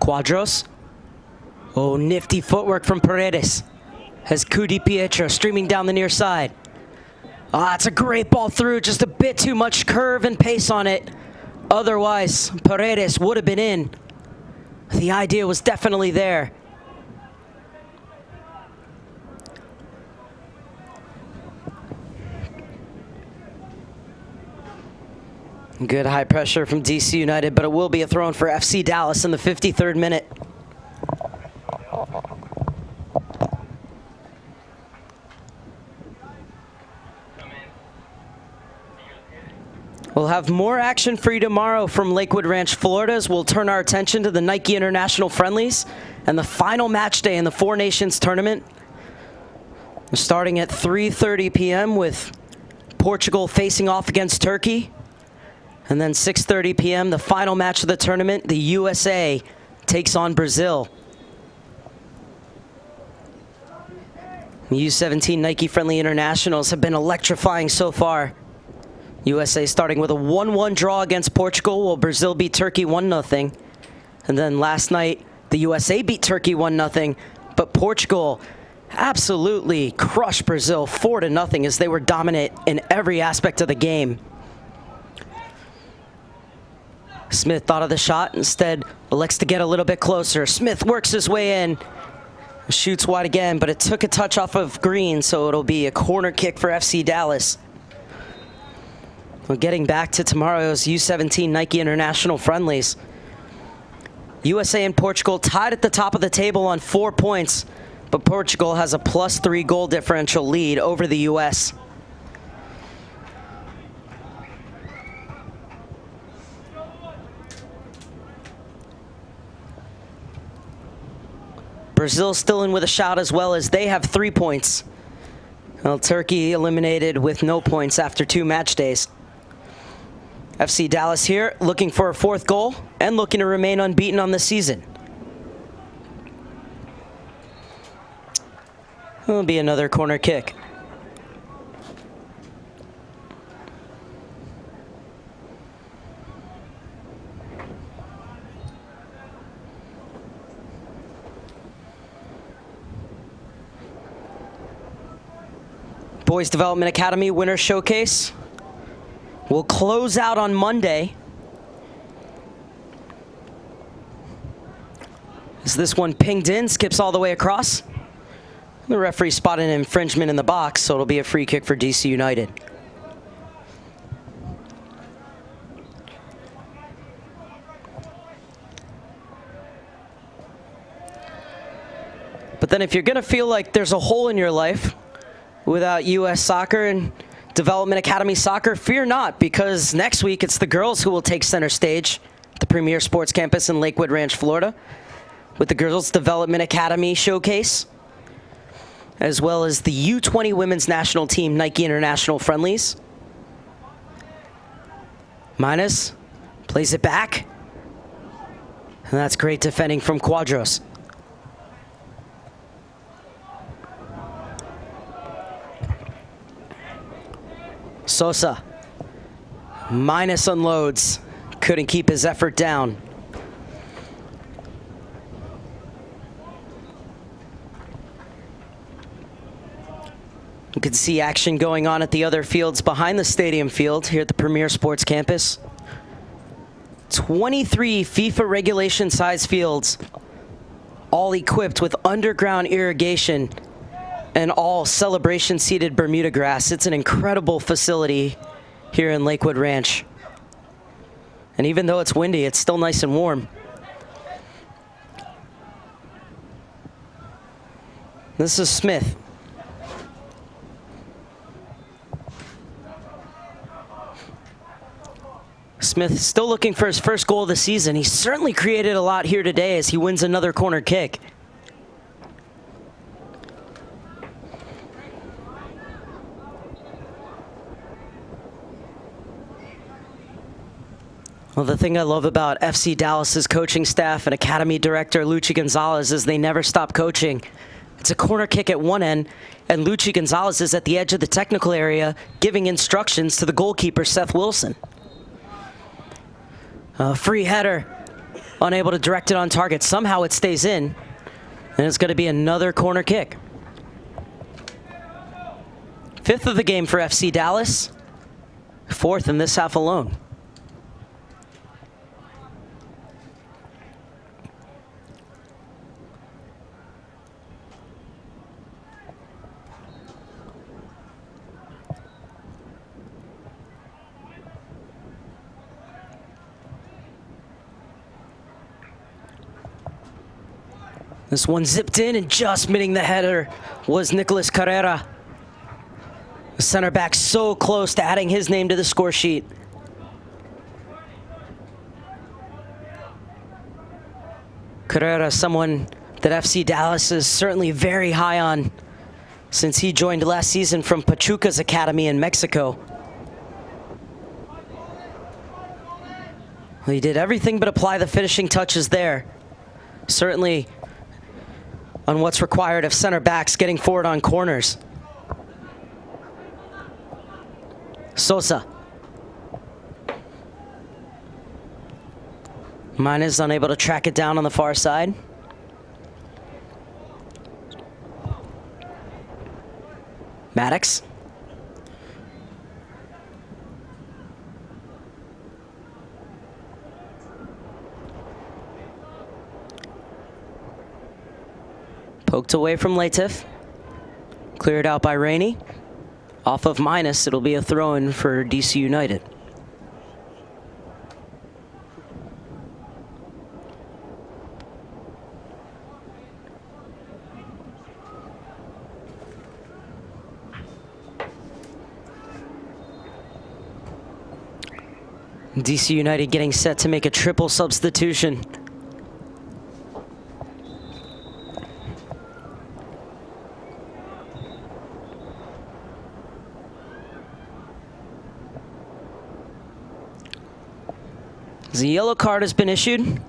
Quadros. Oh, nifty footwork from Paredes. Has Cudi Pietro streaming down the near side. Ah, it's a great ball through, just a bit too much curve and pace on it. Otherwise, Paredes would have been in. The idea was definitely there. Good high pressure from DC United, but it will be a throw in for FC Dallas in the 53rd minute. We'll have more action for you tomorrow from Lakewood Ranch, Florida, as we'll turn our attention to the Nike International Friendlies and the final match day in the Four Nations tournament. Starting at 3:30 p.m. with Portugal facing off against Turkey. And then 6:30 p.m., the final match of the tournament, the USA takes on Brazil. The U-17 Nike Friendly Internationals have been electrifying so far. USA starting with a 1-1 draw against Portugal, while Brazil beat Turkey 1-0. And then last night, the USA beat Turkey 1-0, but Portugal absolutely crushed Brazil 4-0 as they were dominant in every aspect of the game. Smith thought of the shot, instead elects to get a little bit closer. Smith works his way in, shoots wide again, but it took a touch off of green, so it'll be a corner kick for FC Dallas. Well, getting back to tomorrow's U-17 Nike International Friendlies. USA and Portugal tied at the top of the table on 4 points, but Portugal has a +3 goal differential lead over the US. Brazil still in with a shot as well, as they have 3 points. Well, Turkey eliminated with no points after 2 match days. FC Dallas here looking for a 4th goal and looking to remain unbeaten on the season. It'll be another corner kick. Boys Development Academy Winter Showcase will close out on Monday. As this one pinged in, skips all the way across. The referee spotted an infringement in the box, so it'll be a free kick for DC United. But then if you're going to feel like there's a hole in your life without U.S. soccer and Development Academy soccer, fear not, because next week it's the girls who will take center stage at the Premier Sports Campus in Lakewood Ranch, Florida, with the Girls Development Academy Showcase, as well as the U20 Women's National Team Nike International Friendlies. Minus plays it back, and that's great defending from Quadros. Sosa, minus unloads, couldn't keep his effort down. You can see action going on at the other fields behind the stadium field here at the Premier Sports Campus. 23 FIFA regulation size fields, all equipped with underground irrigation and all celebration seeded Bermuda grass. It's an incredible facility here in Lakewood Ranch. And even though it's windy, it's still nice and warm. This is Smith. Smith still looking for his first goal of the season. He certainly created a lot here today as he wins another corner kick. Well, the thing I love about FC Dallas's coaching staff and academy director Luchi Gonzalez is they never stop coaching. It's a corner kick at one end, and Luchi Gonzalez is at the edge of the technical area giving instructions to the goalkeeper, Seth Wilson. Free header, unable to direct it on target. Somehow it stays in, and it's going to be another corner kick. 5th of the game for FC Dallas, 4th in this half alone. This one zipped in, and just meeting the header was Nicolas Carrera. The center back so close to adding his name to the score sheet. Carrera, someone that FC Dallas is certainly very high on since he joined last season from Pachuca's academy in Mexico. Well, he did everything but apply the finishing touches there. Certainly on what's required of center backs getting forward on corners. Sosa. Mine is unable to track it down on the far side. Maddox. Poked away from Latif. Cleared out by Rainey. Off of minus, it'll be a throw-in for DC United. DC United getting set to make a triple substitution. The yellow card has been issued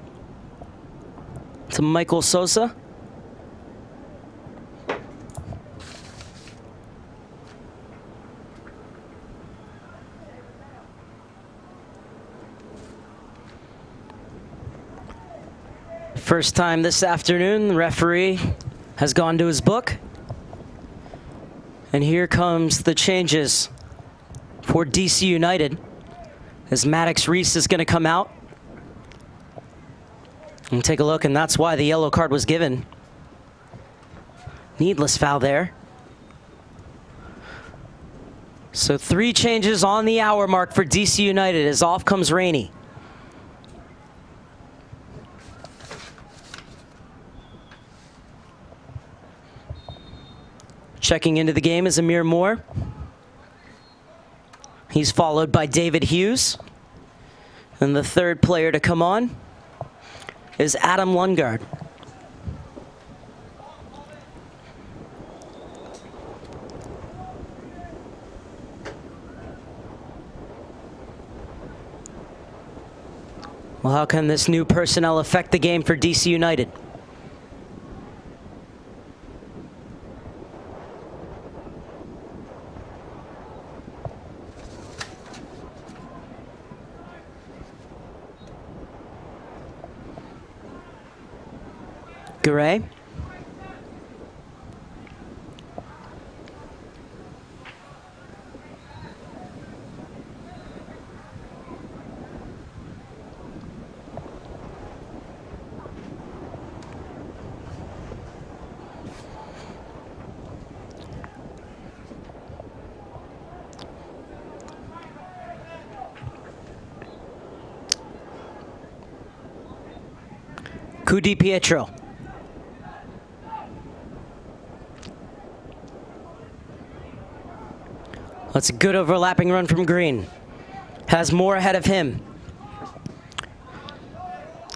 to Michael Sosa. First time this afternoon, the referee has gone to his book. And here comes the changes for DC United, as Maddox Reese is going to come out. And take a look, and that's why the yellow card was given. Needless foul there. So 3 changes on the hour mark for DC United as off comes Rainey. Checking into the game is Amir Moore. He's followed by David Hughes. And the third player to come on is Adam Lundgaard. Well, how can this new personnel affect the game for DC United? Garay. Di Pietro. That's a good overlapping run from Green. Has more ahead of him.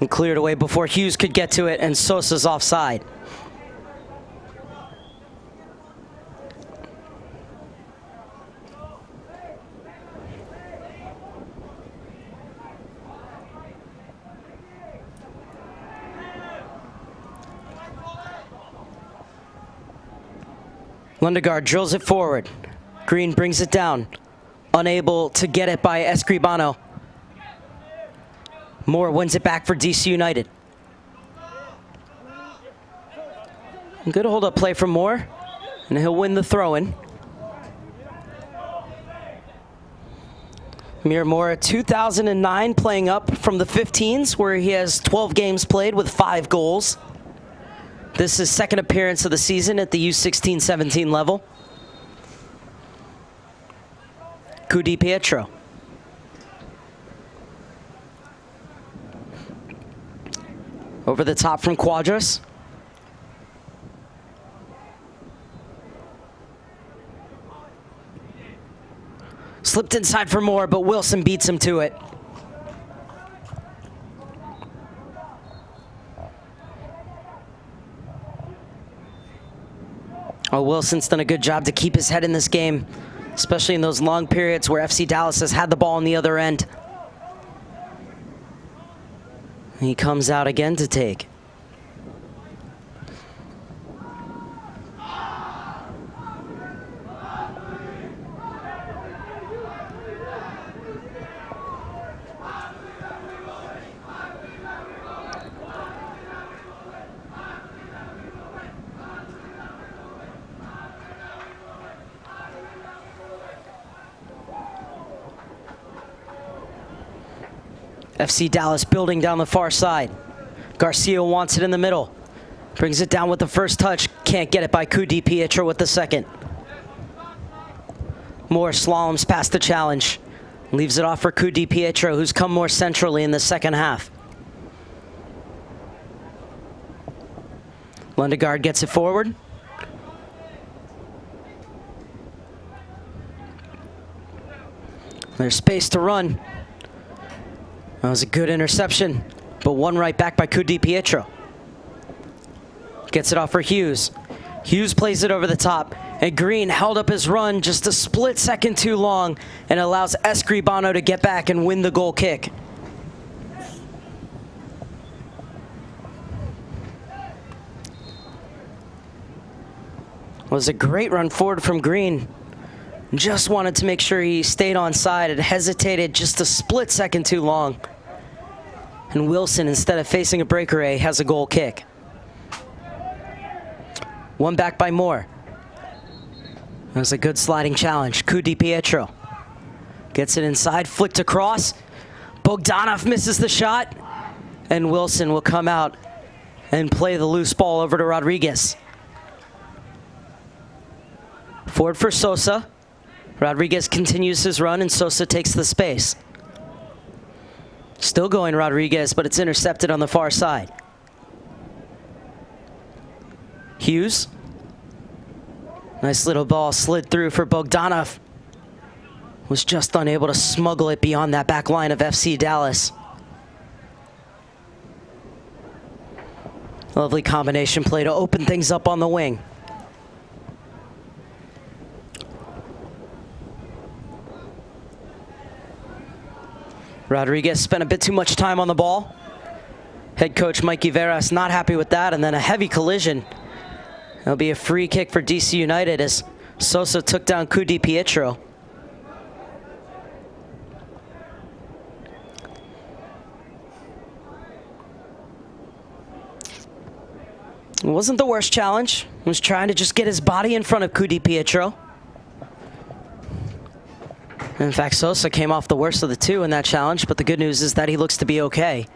And cleared away before Hughes could get to it, and Sosa's offside. Lundegaard drills it forward. Green brings it down. Unable to get it by Escribano. Moore wins it back for DC United. Good hold-up play from Moore, and he'll win the throw-in. Amir Moore, 2009, playing up from the 15s, where he has 12 games played with 5 goals. This is his second appearance of the season at the U-16-17 level. Di Pietro. Over the top from Quadras. Slipped inside for Moore, but Wilson beats him to it. Oh, Wilson's done a good job to keep his head in this game, especially in those long periods where FC Dallas has had the ball on the other end. He comes out again to take. FC Dallas building down the far side. Garcia wants it in the middle. Brings it down with the first touch. Can't get it by Di Pietro with the second. Moore slaloms past the challenge. Leaves it off for Di Pietro, who's come more centrally in the second half. Lundegaard gets it forward. There's space to run. That was a good interception, but one right back by Di Pietro. Gets it off for Hughes. Hughes plays it over the top, and Green held up his run just a split second too long and allows Escribano to get back and win the goal kick. It was a great run forward from Green. Just wanted to make sure he stayed on side and hesitated just a split second too long. And Wilson, instead of facing a breakaway, has a goal kick. One back by Moore. That was a good sliding challenge. Di Pietro gets it inside, flicked across. Bogdanov misses the shot. And Wilson will come out and play the loose ball over to Rodriguez. Forward for Sosa. Rodriguez continues his run, and Sosa takes the space. Still going Rodriguez, but it's intercepted on the far side. Hughes. Nice little ball slid through for Bogdanov. Was just unable to smuggle it beyond that back line of FC Dallas. Lovely combination play to open things up on the wing. Rodriguez spent a bit too much time on the ball. Head coach Mikey Veras not happy with that, and then a heavy collision. It'll be a free kick for DC United as Sosa took down Di Pietro. It wasn't the worst challenge. He was trying to just get his body in front of Di Pietro. In fact, Sosa came off the worst of the two in that challenge, but the good news is that he looks to be okay.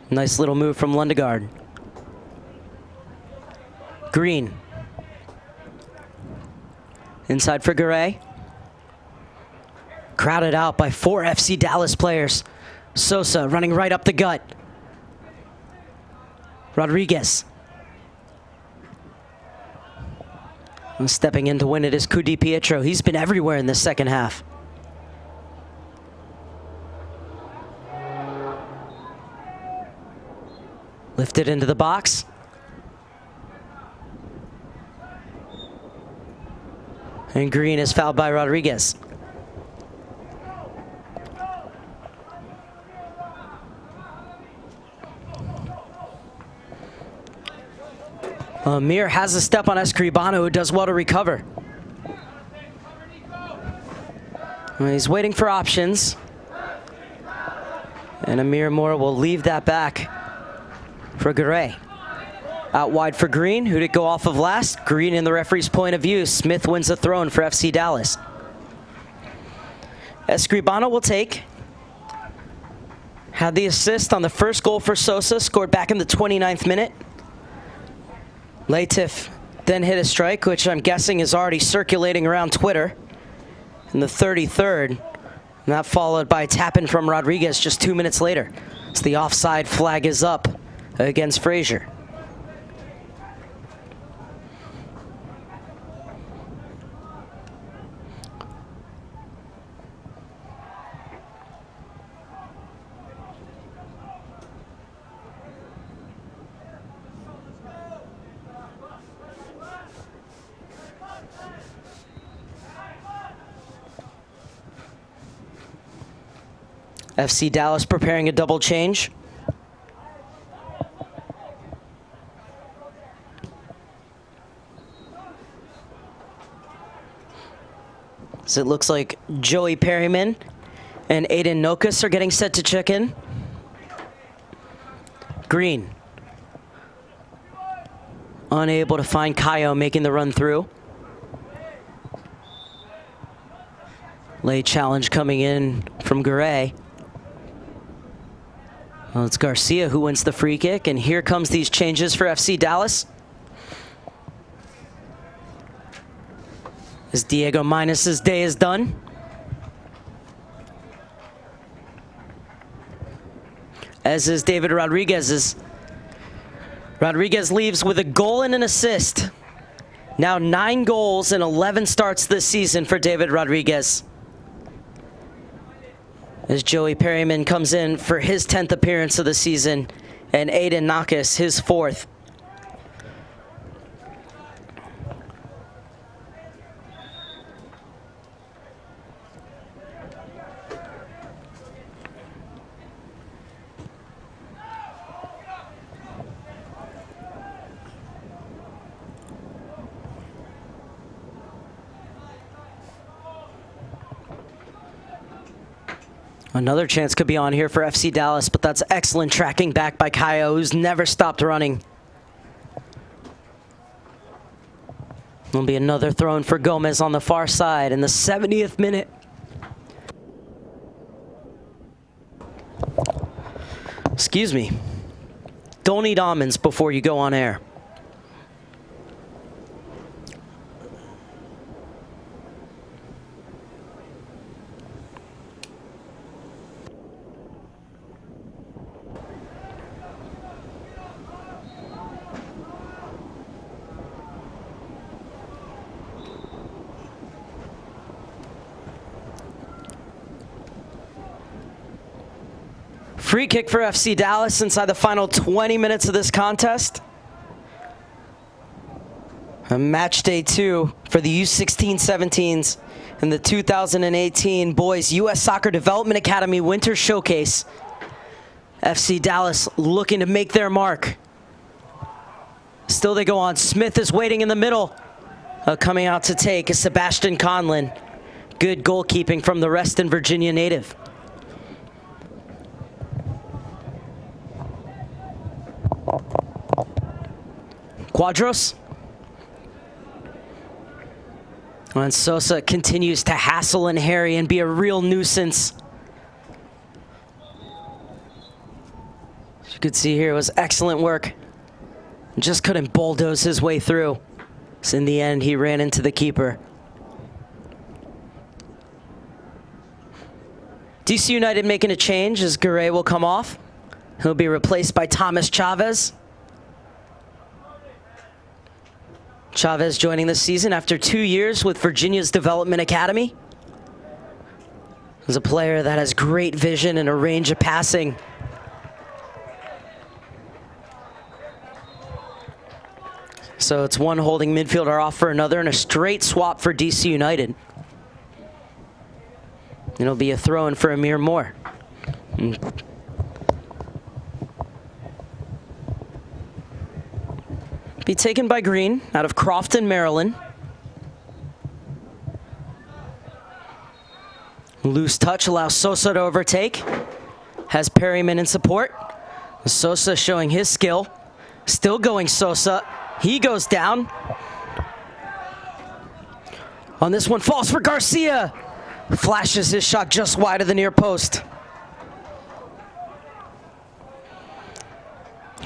Nice little move from Lundegaard. Green. Inside for Garay. Crowded out by 4 FC Dallas players. Sosa running right up the gut. Rodriguez. And stepping in to win it is Di Pietro. He's been everywhere in the second half. Lifted into the box. And Green is fouled by Rodriguez. Amir has a step on Escribano, who does well to recover. He's waiting for options. And Amir Moore will leave that back for Garay. Out wide for Green. Who did go off of last? Green in the referee's point of view. Smith wins the throw-in for FC Dallas. Escribano will take. Had the assist on the first goal for Sosa, scored back in the 29th minute. Latif then hit a strike, which I'm guessing is already circulating around Twitter, in the 33rd. And that followed by a tap-in from Rodriguez just 2 minutes later. So the offside flag is up against Frazier. FC Dallas preparing a double change. So it looks like Joey Perryman and Aiden Nokas are getting set to check in. Green. Unable to find Kayo, making the run through. Late challenge coming in from Garay. Well, it's Garcia who wins the free kick, and here comes these changes for FC Dallas. As Diego Minus's day is done. As is David Rodriguez's. Rodriguez leaves with a goal and an assist. Now 9 goals and 11 starts this season for David Rodriguez. As Joey Perryman comes in for his 10th appearance of the season, and Aiden Nokas his 4th. Another chance could be on here for FC Dallas, but that's excellent tracking back by Kayo, who's never stopped running. There'll be another throw-in for Gomez on the far side in the 70th minute. Excuse me. Don't eat almonds before you go on air. Free kick for FC Dallas inside the final 20 minutes of this contest. Match day 2 for the U-16-17s and the 2018 Boys U.S. Soccer Development Academy Winter Showcase. FC Dallas looking to make their mark. Still they go on. Smith is waiting in the middle. Coming out to take is Sebastian Conlan. Good goalkeeping from the Reston, Virginia native. Quadros. And Sosa continues to hassle and harry and be a real nuisance. As you could see here, it was excellent work. Just couldn't bulldoze his way through. So in the end, he ran into the keeper. DC United making a change as Garay will come off. He'll be replaced by Thomas Chavez. Chavez joining this season after 2 years with Virginia's Development Academy. He's a player that has great vision and a range of passing. So it's one holding midfielder off for another and a straight swap for DC United. It'll be a throw-in for Amir Moore. Be taken by Green out of Crofton, Maryland. Loose touch allows Sosa to overtake. Has Perryman in support. Sosa showing his skill. Still going Sosa. He goes down. On this one, falls for Garcia. Flashes his shot just wide of the near post.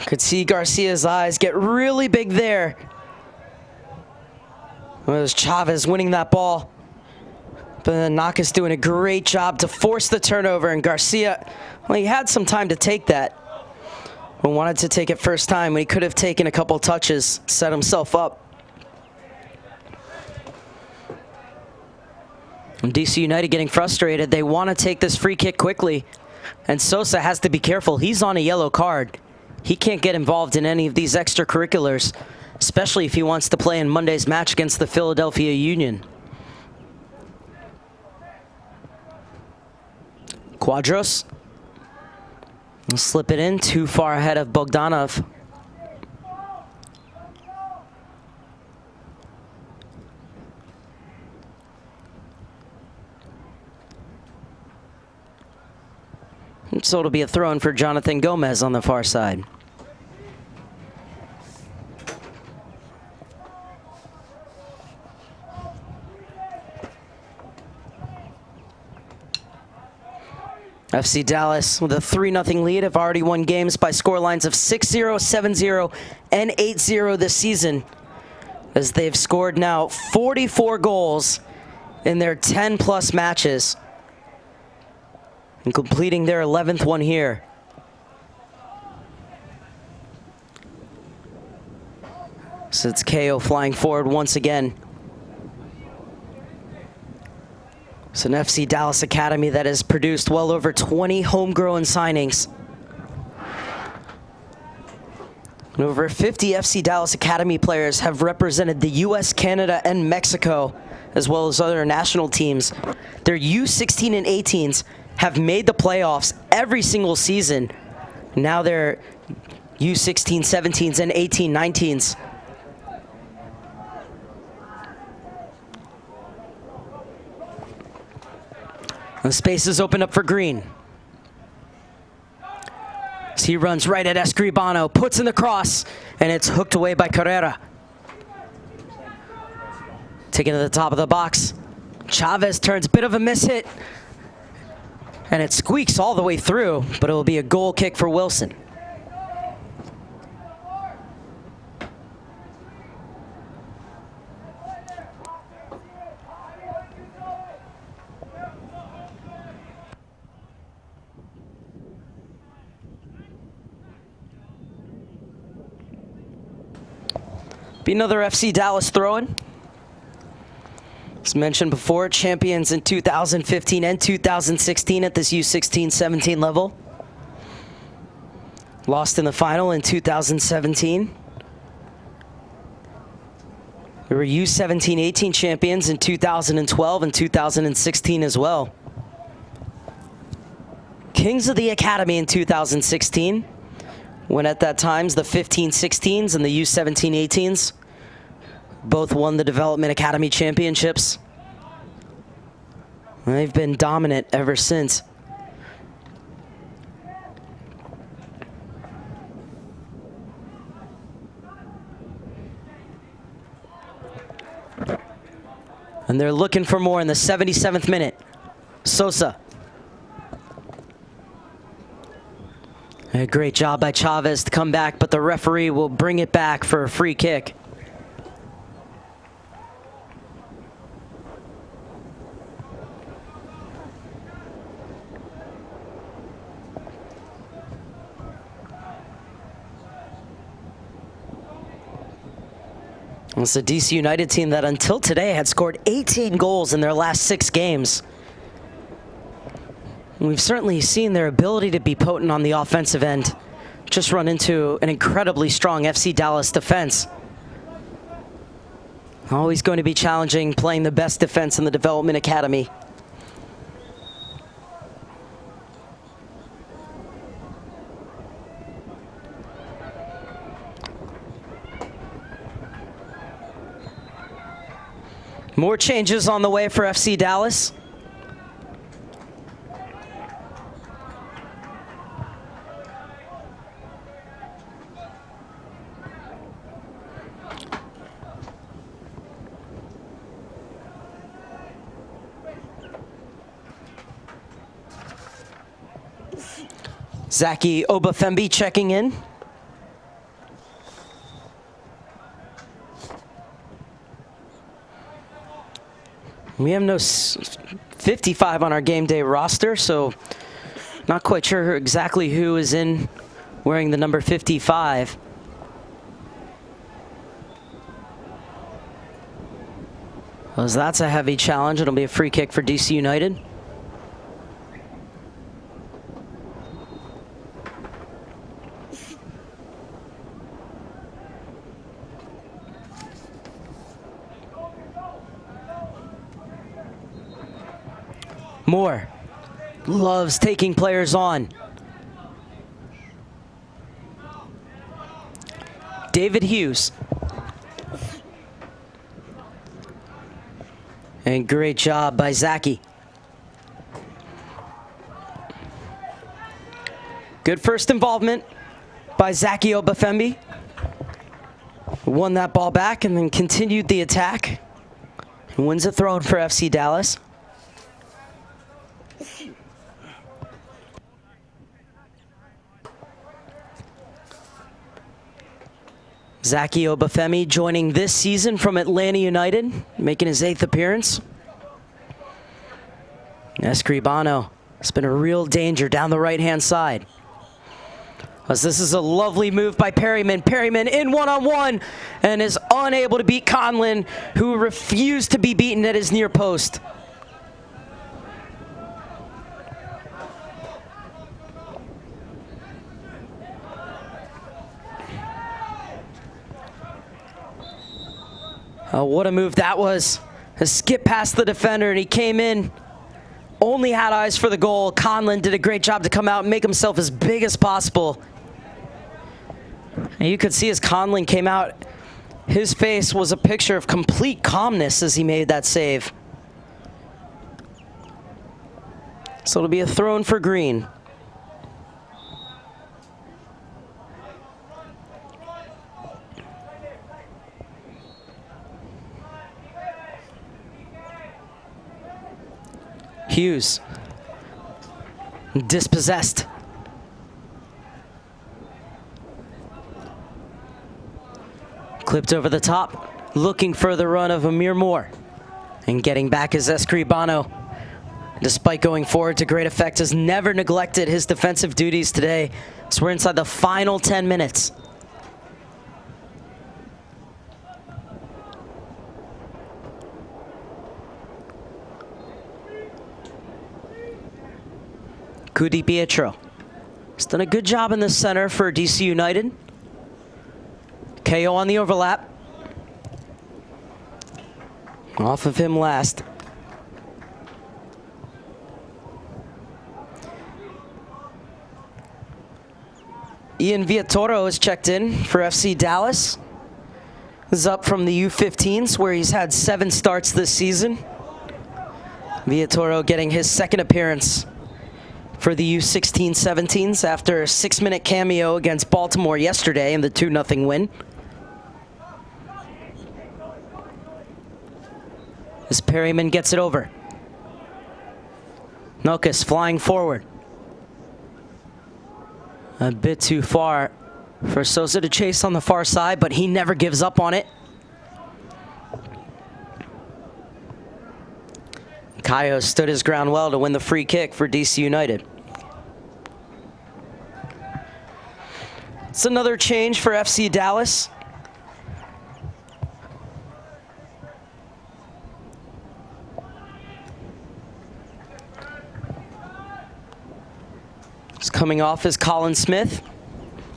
Could see Garcia's eyes get really big there. It was Chavez winning that ball. But then Naka's doing a great job to force the turnover, and Garcia, well, he had some time to take that, but wanted to take it first time when he could have taken a couple touches, set himself up. And DC United getting frustrated. They want to take this free kick quickly, and Sosa has to be careful. He's on a yellow card. He can't get involved in any of these extracurriculars, especially if he wants to play in Monday's match against the Philadelphia Union. Quadros will slip it in, too far ahead of Bogdanov. So it'll be a throw-in for Jonathan Gomez on the far side. FC Dallas with a 3-0 lead have already won games by scorelines of 6-0, 7-0, and 8-0 this season, as they've scored now 44 goals in their 10-plus matches, and completing their 11th one here. So it's KO flying forward once again. It's an FC Dallas Academy that has produced well over 20 homegrown signings. And over 50 FC Dallas Academy players have represented the US, Canada, and Mexico, as well as other national teams. Their U-16 and 18s have made the playoffs every single season. Now they're U-16, 17s, and 18, 19s. The space is opened up for Green. So he runs right at Escribano, puts in the cross, and it's hooked away by Carrera. Taken to the top of the box. Chavez turns, bit of a miss hit, and it squeaks all the way through, but it will be a goal kick for Wilson. Be another FC Dallas throw-in. As mentioned before, champions in 2015 and 2016 at this U16-17 level. Lost in the final in 2017. We were U17-18 champions in 2012 and 2016 as well. Kings of the Academy in 2016. When at that times the 15-16s and the U17-18s both won the Development Academy Championships. They've been dominant ever since. And they're looking for more in the 77th minute. Sosa. A great job by Chavez to come back, but the referee will bring it back for a free kick. It's a DC United team that until today had scored 18 goals in their last 6 games. We've certainly seen their ability to be potent on the offensive end just run into an incredibly strong FC Dallas defense. Always going to be challenging playing the best defense in the development academy. More changes on the way for FC Dallas. Zaki Obafembi checking in. We have no 55 on our game day roster, so not quite sure exactly who is in wearing the number 55. Well, that's a heavy challenge. It'll be a free kick for DC United. Moore loves taking players on. David Hughes. And great job by Zaki. Good first involvement by Zaki Obafembi. Won that ball back and then continued the attack. And wins a throw for FC Dallas. Zaki Obafembi joining this season from Atlanta United, making his 8th appearance. Escribano has been a real danger down the right-hand side. As this is a lovely move by Perryman. Perryman in one-on-one and is unable to beat Conlan, who refused to be beaten at his near post. Oh, what a move that was. A skip past the defender, and he came in, only had eyes for the goal. Conlan did a great job to come out and make himself as big as possible. And you could see as Conlan came out, his face was a picture of complete calmness as he made that save. So it'll be a throw in for Green. Hughes, dispossessed. Clipped over the top, looking for the run of Amir Moore. And getting back is Escribano. Despite going forward to great effect, has never neglected his defensive duties today. So we're inside the final 10 minutes. Cudi Pietro has done a good job in the center for DC United. KO on the overlap. Off of him last. Ian Villatoro has checked in for FC Dallas. This is up from the U-15s, where he's had 7 starts this season. Villatoro getting his 2nd appearance for the U-16-17s after a 6-minute cameo against Baltimore yesterday in the 2-0 win. As Perryman gets it over. Nokas flying forward. A bit too far for Sosa to chase on the far side, but he never gives up on it. Cayo stood his ground well to win the free kick for DC United. It's another change for FC Dallas. It's coming off is Colin Smith,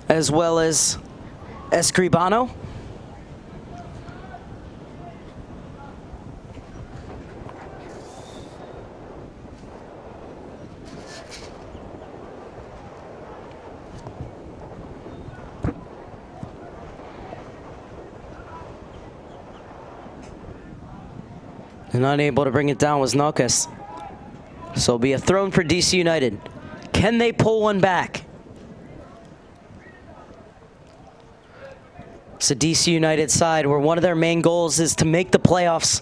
as well as Escribano. And unable to bring it down was Nokas. So it'll be a throw for DC United. Can they pull one back? It's a DC United side where one of their main goals is to make the playoffs,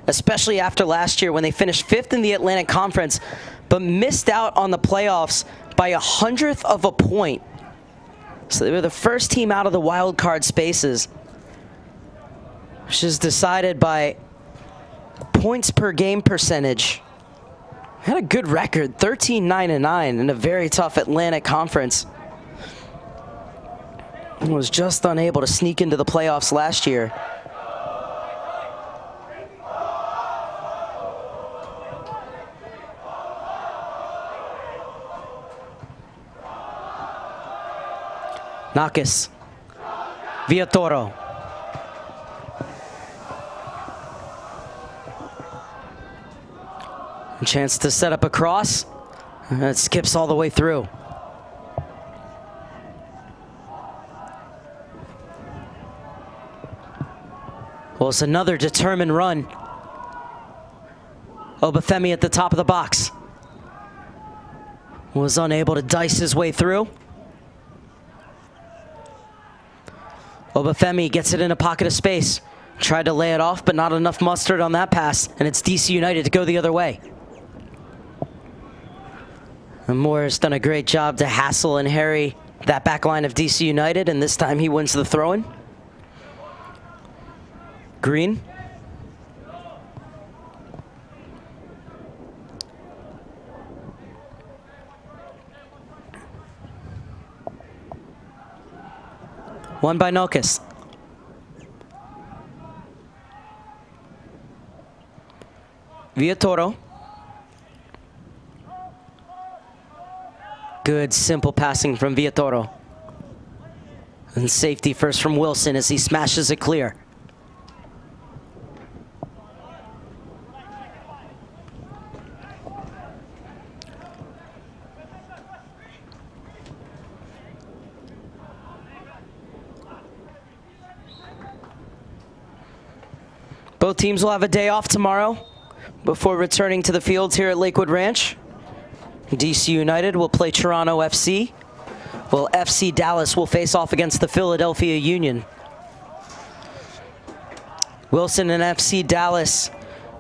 especially after last year when they finished 5th in the Atlantic Conference, but missed out on the playoffs by 100th of a point. So they were the first team out of the wild card spaces, which is decided by points per game percentage. Had a good record, 13-9-9 in a very tough Atlantic Conference. Was just unable to sneak into the playoffs last year. Nakis. Villatoro. A chance to set up a cross. It skips all the way through. Well, it's another determined run. Obafemi at the top of the box. Was unable to dice his way through. Obafemi gets it in a pocket of space. Tried to lay it off, but not enough mustard on that pass, and it's DC United to go the other way. And Moore has done a great job to hassle and harry that back line of DC United, and this time he wins the throw-in. Green. One by Nokas. Villatoro. Good simple passing from Villatoro. And safety first from Wilson as he smashes it clear. Both teams will have a day off tomorrow before returning to the fields here at Lakewood Ranch. DC United will play Toronto FC, while FC Dallas will face off against the Philadelphia Union. Wilson and FC Dallas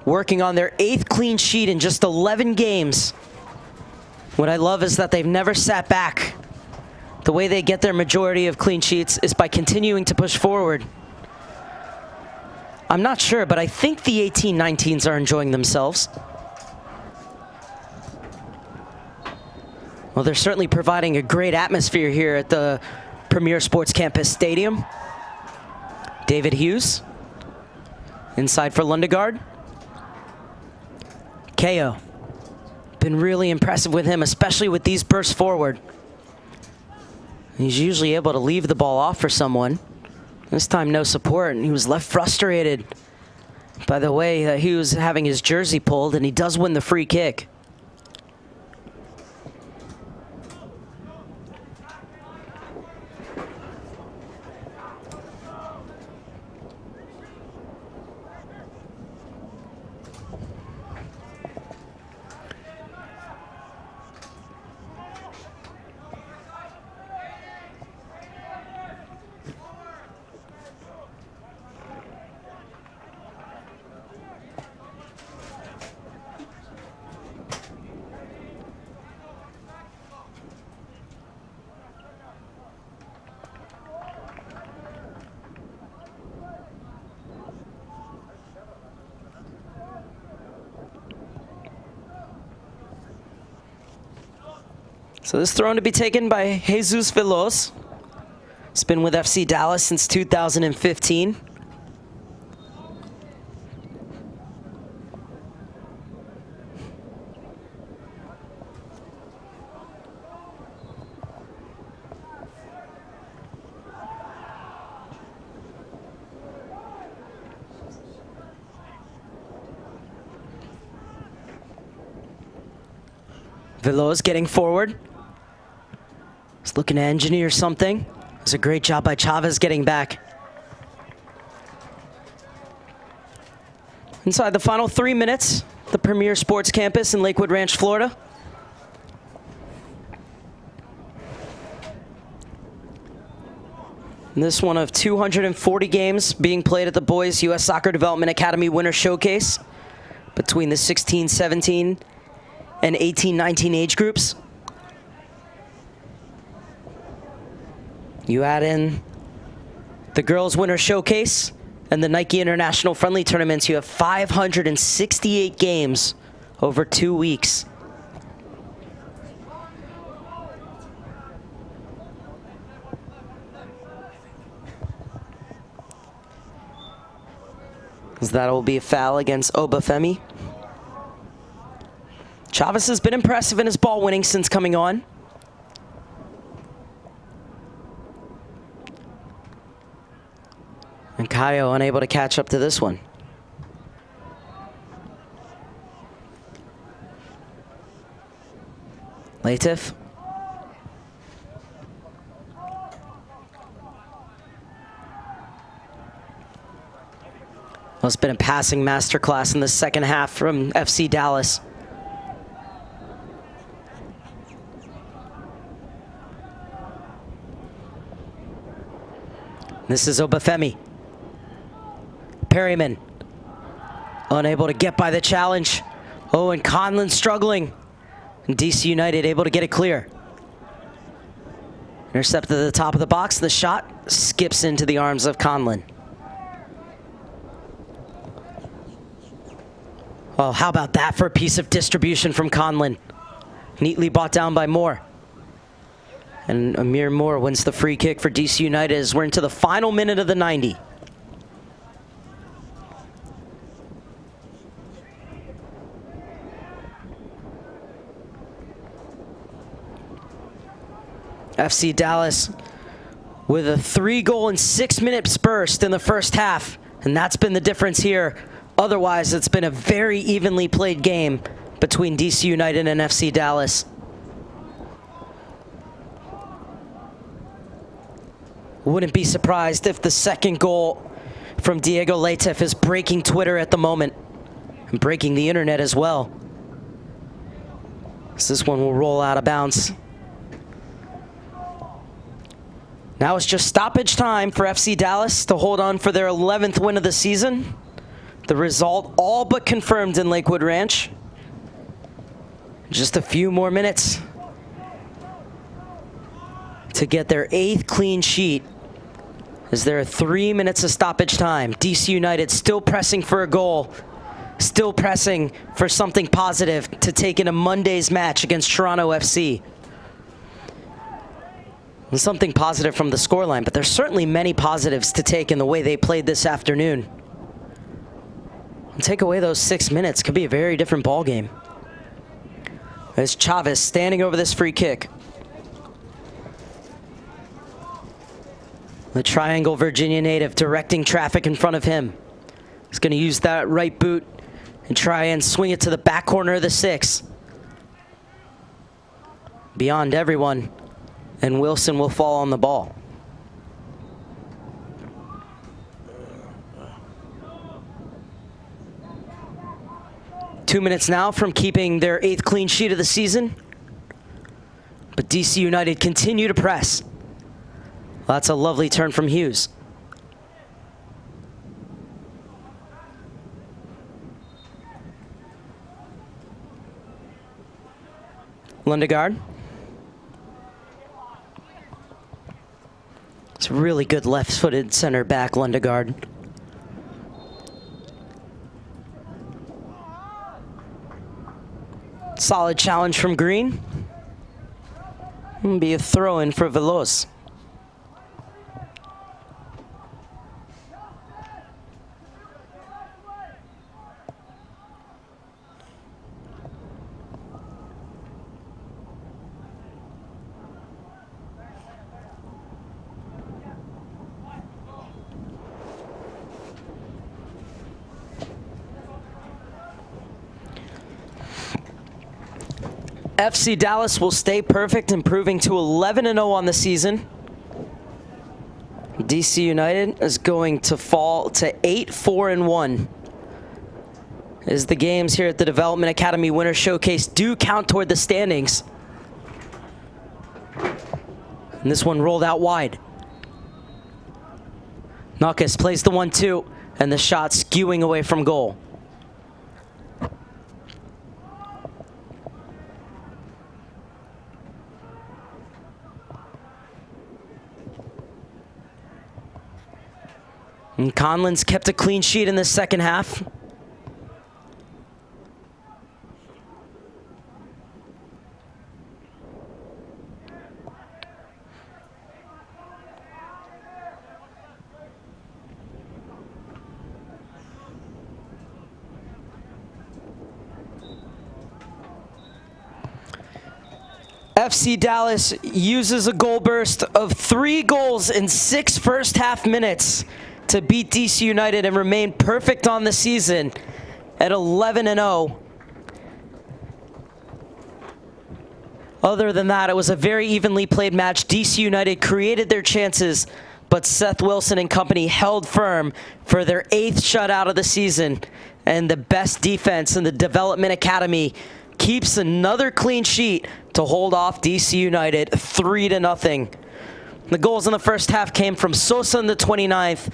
working on their 8th clean sheet in just 11 games. What I love is that they've never sat back. The way they get their majority of clean sheets is by continuing to push forward. I'm not sure, but I think the 18-19s are enjoying themselves. Well, they're certainly providing a great atmosphere here at the Premier Sports Campus Stadium. David Hughes, inside for Lundegaard. KO. Been really impressive with him, especially with these bursts forward. He's usually able to leave the ball off for someone. This time, no support, and he was left frustrated by the way that he was having his jersey pulled, and he does win the free kick. So this throw to be taken by Jesus Veloz. He's been with FC Dallas since 2015. Veloz getting forward. He's looking to engineer something. It's a great job by Chavez getting back. Inside the final 3 minutes, the Premier Sports Campus in Lakewood Ranch, Florida. And this one of 240 games being played at the Boys U.S. Soccer Development Academy Winter Showcase between the 16-17 and 18-19 age groups. You add in the Girls Winter Showcase and the Nike International Friendly Tournaments, you have 568 games over 2 weeks. As that will be a foul against Obafemi. Chavez has been impressive in his ball winning since coming on. And Cayo unable to catch up to this one. Latif. Well, it's been a passing masterclass in the second half from FC Dallas. This is Obafemi. Perryman, unable to get by the challenge. Oh, and Conlan struggling. And DC United able to get it clear. Intercepted at the top of the box. The shot skips into the arms of Conlan. Oh, how about that for a piece of distribution from Conlan? Neatly brought down by Moore. And Amir Moore wins the free kick for DC United as we're into the final minute of the 90. FC Dallas with a 3-goal and 6-minute burst in the first half, and that's been the difference here. Otherwise, it's been a very evenly played game between DC United and FC Dallas. Wouldn't be surprised if the second goal from Diego Latif is breaking Twitter at the moment and breaking the internet as well. So this one will roll out of bounds. Now it's just stoppage time for FC Dallas to hold on for their 11th win of the season. The result all but confirmed in Lakewood Ranch. Just a few more minutes to get their 8th clean sheet. As there are 3 minutes of stoppage time. DC United still pressing for a goal. Still pressing for something positive to take in a Monday's match against Toronto FC. And something positive from the scoreline, but there's certainly many positives to take in the way they played this afternoon. And take away those 6 minutes, could be a very different ball game. As Chavez standing over this free kick. The triangle Virginia native directing traffic in front of him. He's going to use that right boot and try and swing it to the back corner of the 6. Beyond everyone. And Wilson will fall on the ball. Two minutes now from keeping their 8th clean sheet of the season. But DC United continue to press. Well, that's a lovely turn from Hughes. Lundegaard. It's a really good left-footed center back, Lundegaard. Solid challenge from Green. Be a throw-in for Veloz. FC Dallas will stay perfect, improving to 11-0 on the season. DC United is going to fall to 8-4-1. As the games here at the Development Academy Winter Showcase do count toward the standings. And this one rolled out wide. Naukus plays the 1-2, and the shot skewing away from goal. And Conlan's kept a clean sheet in the second half. FC Dallas uses a goal burst of 3 goals in 6 first half minutes to beat DC United and remain perfect on the season at 11-0. Other than that, it was a very evenly played match. DC United created their chances, but Seth Wilson and company held firm for their 8th shutout of the season. And the best defense in the Development Academy keeps another clean sheet to hold off DC United 3-0. The goals in the first half came from Sosa in the 29th,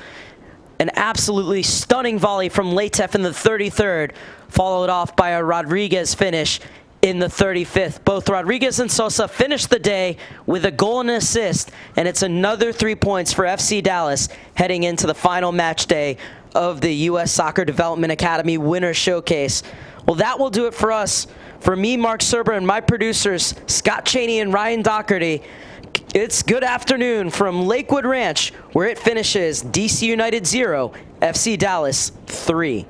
an absolutely stunning volley from Latef in the 33rd, followed off by a Rodriguez finish in the 35th. Both Rodriguez and Sosa finished the day with a goal and an assist, and it's another 3 points for FC Dallas heading into the final match day of the U.S. Soccer Development Academy Winter Showcase. Well, that will do it for us. For me, Mark Serber, and my producers, Scott Cheney and Ryan Doherty, it's good afternoon from Lakewood Ranch, where it finishes DC United 0, FC Dallas 3.